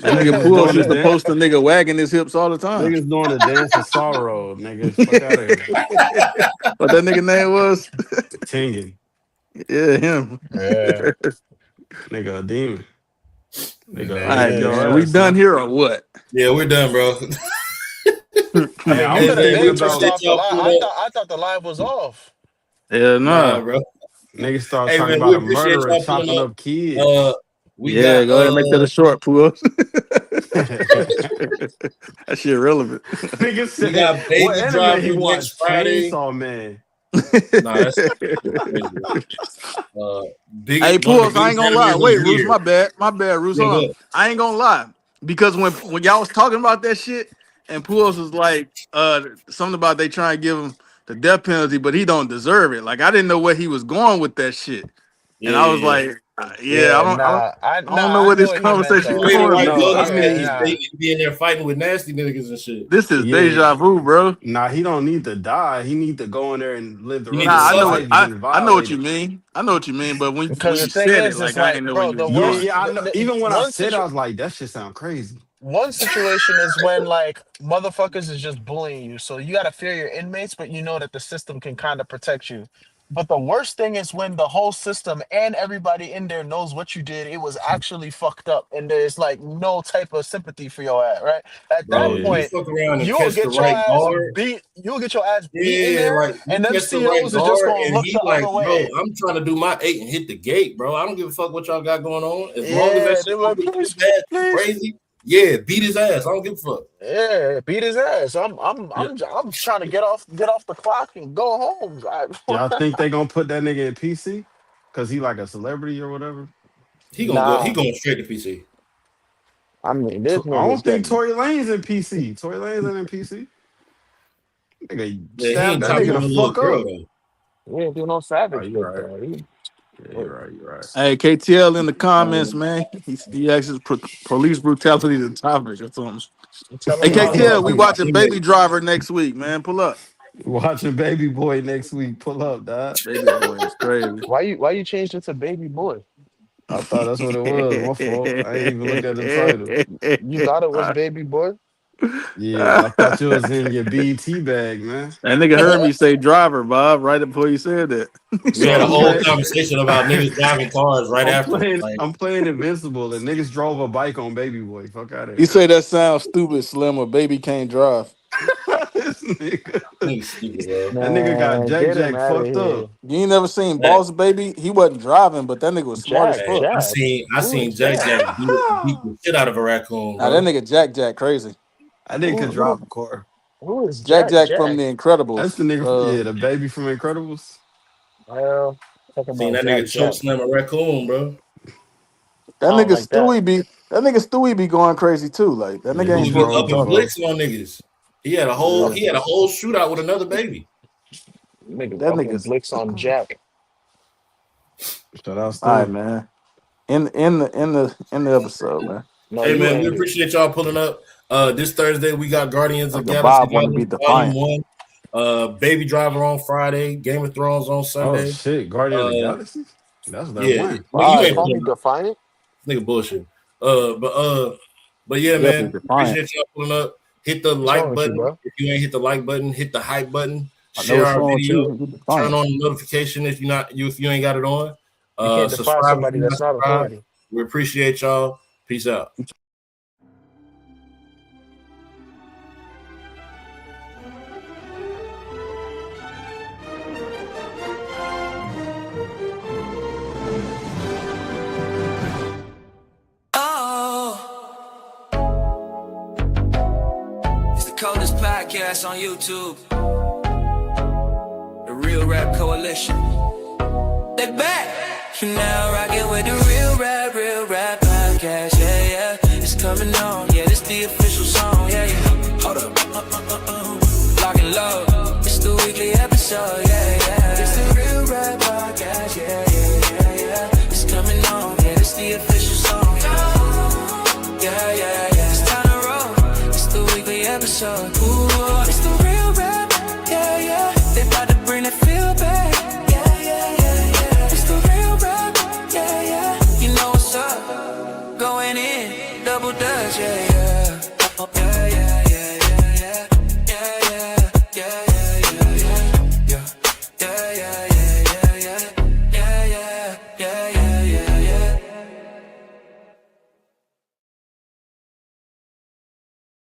That nigga Niggas Puos doing the used to dance. post a nigga wagging his hips all the time. Niggas doing the dance of sorrow, nigga. Fuck out of here. What that nigga name was? Tingin. Yeah, him. Yeah. Nigga a demon. Nigga All Man, right, whoop yeah, your man. man. We ass, done son. here or what? Yeah, we're done, bro. I Hey, mean, we I Hey was could have man, thinking we been turned about appreciate off the y'all live. pulling up. I thought the live was off. Yeah, Nah, no. bro. niggas start Hey talking man, we about a appreciate murderer y'all pulling chopping up. up kids. We Yeah, got go ahead and make that a short, Puos. Nigga That shit relevant. we said, got what Baby anime he Driver next watched? Friday. Chainsaw Man. Nah, that's crazy. Uh, Hey, big one of the Puos, I biggest ain't gonna lie. animes of Wait, the Roos, year. my bad. My bad, Roos. Yeah, Hold on. good. I ain't gonna lie. Because when y'all was talking about that shit, and Puos was like, something about they trying to give him the death penalty, but he don't deserve it. Like, I didn't know where he was going with that shit. And Yeah, I was yeah, like, yeah, Yeah, nah. I don't know I where know this what he meant conversation Too though. many going. white No, To. I brothers can't Yeah, be mean, nah. be in there fighting with nasty niggas and shit. This is yeah. deja vu, bro. Nah, he don't need to die. He need to go in there and live the You need rest to of Nah, his I know suffer. what life. He I didn't I know what violate you it. mean. I know what you mean. But when Because the you thing said it, is, like it's I like, didn't know where bro, you the was Yeah, going. worst, yeah, I know. Even when I said, I was like, that shit sound crazy. one situation is when like motherfuckers is just bullying you. So you gotta fear your inmates, but you know that the system can kind of protect you. But the worst thing is when the whole system and everybody in there knows what you did. It was actually fucked up, and there's like no type of sympathy for your ass, right? At that Bro, you Yeah. point, fuck around and you'll catch the get your right ass guard. beat. You'll get your ass beat in Yeah, there, like you and them catch the right COs are just guard gonna and look he the like, other bro, way. I'm trying to do my 8 and hit the gate, bro. I don't give a fuck what y'all got going on. As long as that Yeah, they shit were don't like, get too please, bad, too please. crazy, yeah, beat his ass. I don't give a fuck. Yeah, beat his ass. Yeah. I'm trying to get off the clock and go home. Y'all think they gonna put that nigga in PC? Cause he like a celebrity or whatever? He gonna go. He Nah, going straight to PC. I mean this I nigga's don't think getting. Tory Lane's in PC. Tory Lane's in PC. Nigga Yeah, he stab ain't that chopping nigga no the little fuck girl up. though. We ain't doing no Oh, savage you shit right. though. Yeah, you're right. You're right. Hey, KTL in the comments, man. He actually police brutality the topic or something. I'm telling Hey, you, Nah, he KTL, we talking motherfuckers. about watching Baby inmates. Driver next week, man. Pull up. Watching Baby Boy next week. Pull up, dog. Baby boy is crazy. Why you changed it to baby boy? I thought that's what it was. My fault. I ain't even look at the title. You thought it was Baby Boy? Yeah, I thought you was in your BT bag, man. That nigga heard me say driver, Bob, right before you said that. We No, had a I'm whole playing. conversation about niggas driving cars right I'm after. playing. Like, I'm playing Invincible, and niggas drove a bike on Baby Boy. Fuck out of You here. say that sounds stupid, Slim, or baby can't drive. This nigga, niggas stupid, bro. that nigga got Man, Jack get him Jack out of fucked here. up. You ain't never seen Hey, Boss Baby? He wasn't driving, but that nigga was smart as Jack, hey, fuck. I Jack. seen I Who seen is Jack Jack? Jack beat the shit out of a raccoon, Now that bro. nigga Jack Jack crazy. I nigga Who could drive who a car. who is Jack Jack Jack from Jack? The That's Incredibles. the nigga. Yeah, the baby from Incredibles. Well, talking Seen about that nigga Jack choke Jack. slam a raccoon, bro. That I don't nigga like that. Stewie be going crazy too. Like that Yeah, nigga he ain't Who be supposed to be drove up and talking. before. blitzing on niggas. He had a whole Yeah. he had a whole shootout with another baby. Nigga That up and nigga's Blix on all Jack. Shout out right, to man. In the episode, man. No, Hey you man, we end it. appreciate y'all pulling up. This Thursday we got Guardians of Like a Galaxy Bob want to be Volume Volume defiant. 1. Baby Driver on Friday, Game of Thrones on Oh Sunday. shit, Guardian of the Uh Galaxy. That's their yeah, one. nigga, you You ain't Fire. call me pulling up. defiant? Nigga bullshit. Uh but uh but yeah, Definitely man, defiant. appreciate y'all pulling up. Hit the What's wrong like with you, button. bro? If you ain't hit the like button, hit the hype button. I know Share what's our wrong with video. you. You Turn defiant. on the notification if you ain't got it on. You can't defy Subscribe if somebody you're not that's not subscribed. authority. We appreciate y'all. Peace out. Oh, it's the coldest podcast on YouTube. The Real Rap Coalition. They back. You now rocking with the Real Rap podcast. Yeah, yeah. It's coming on. Yeah, this the official song. Yeah, yeah. Hold up. Lock and load. It's the weekly episode.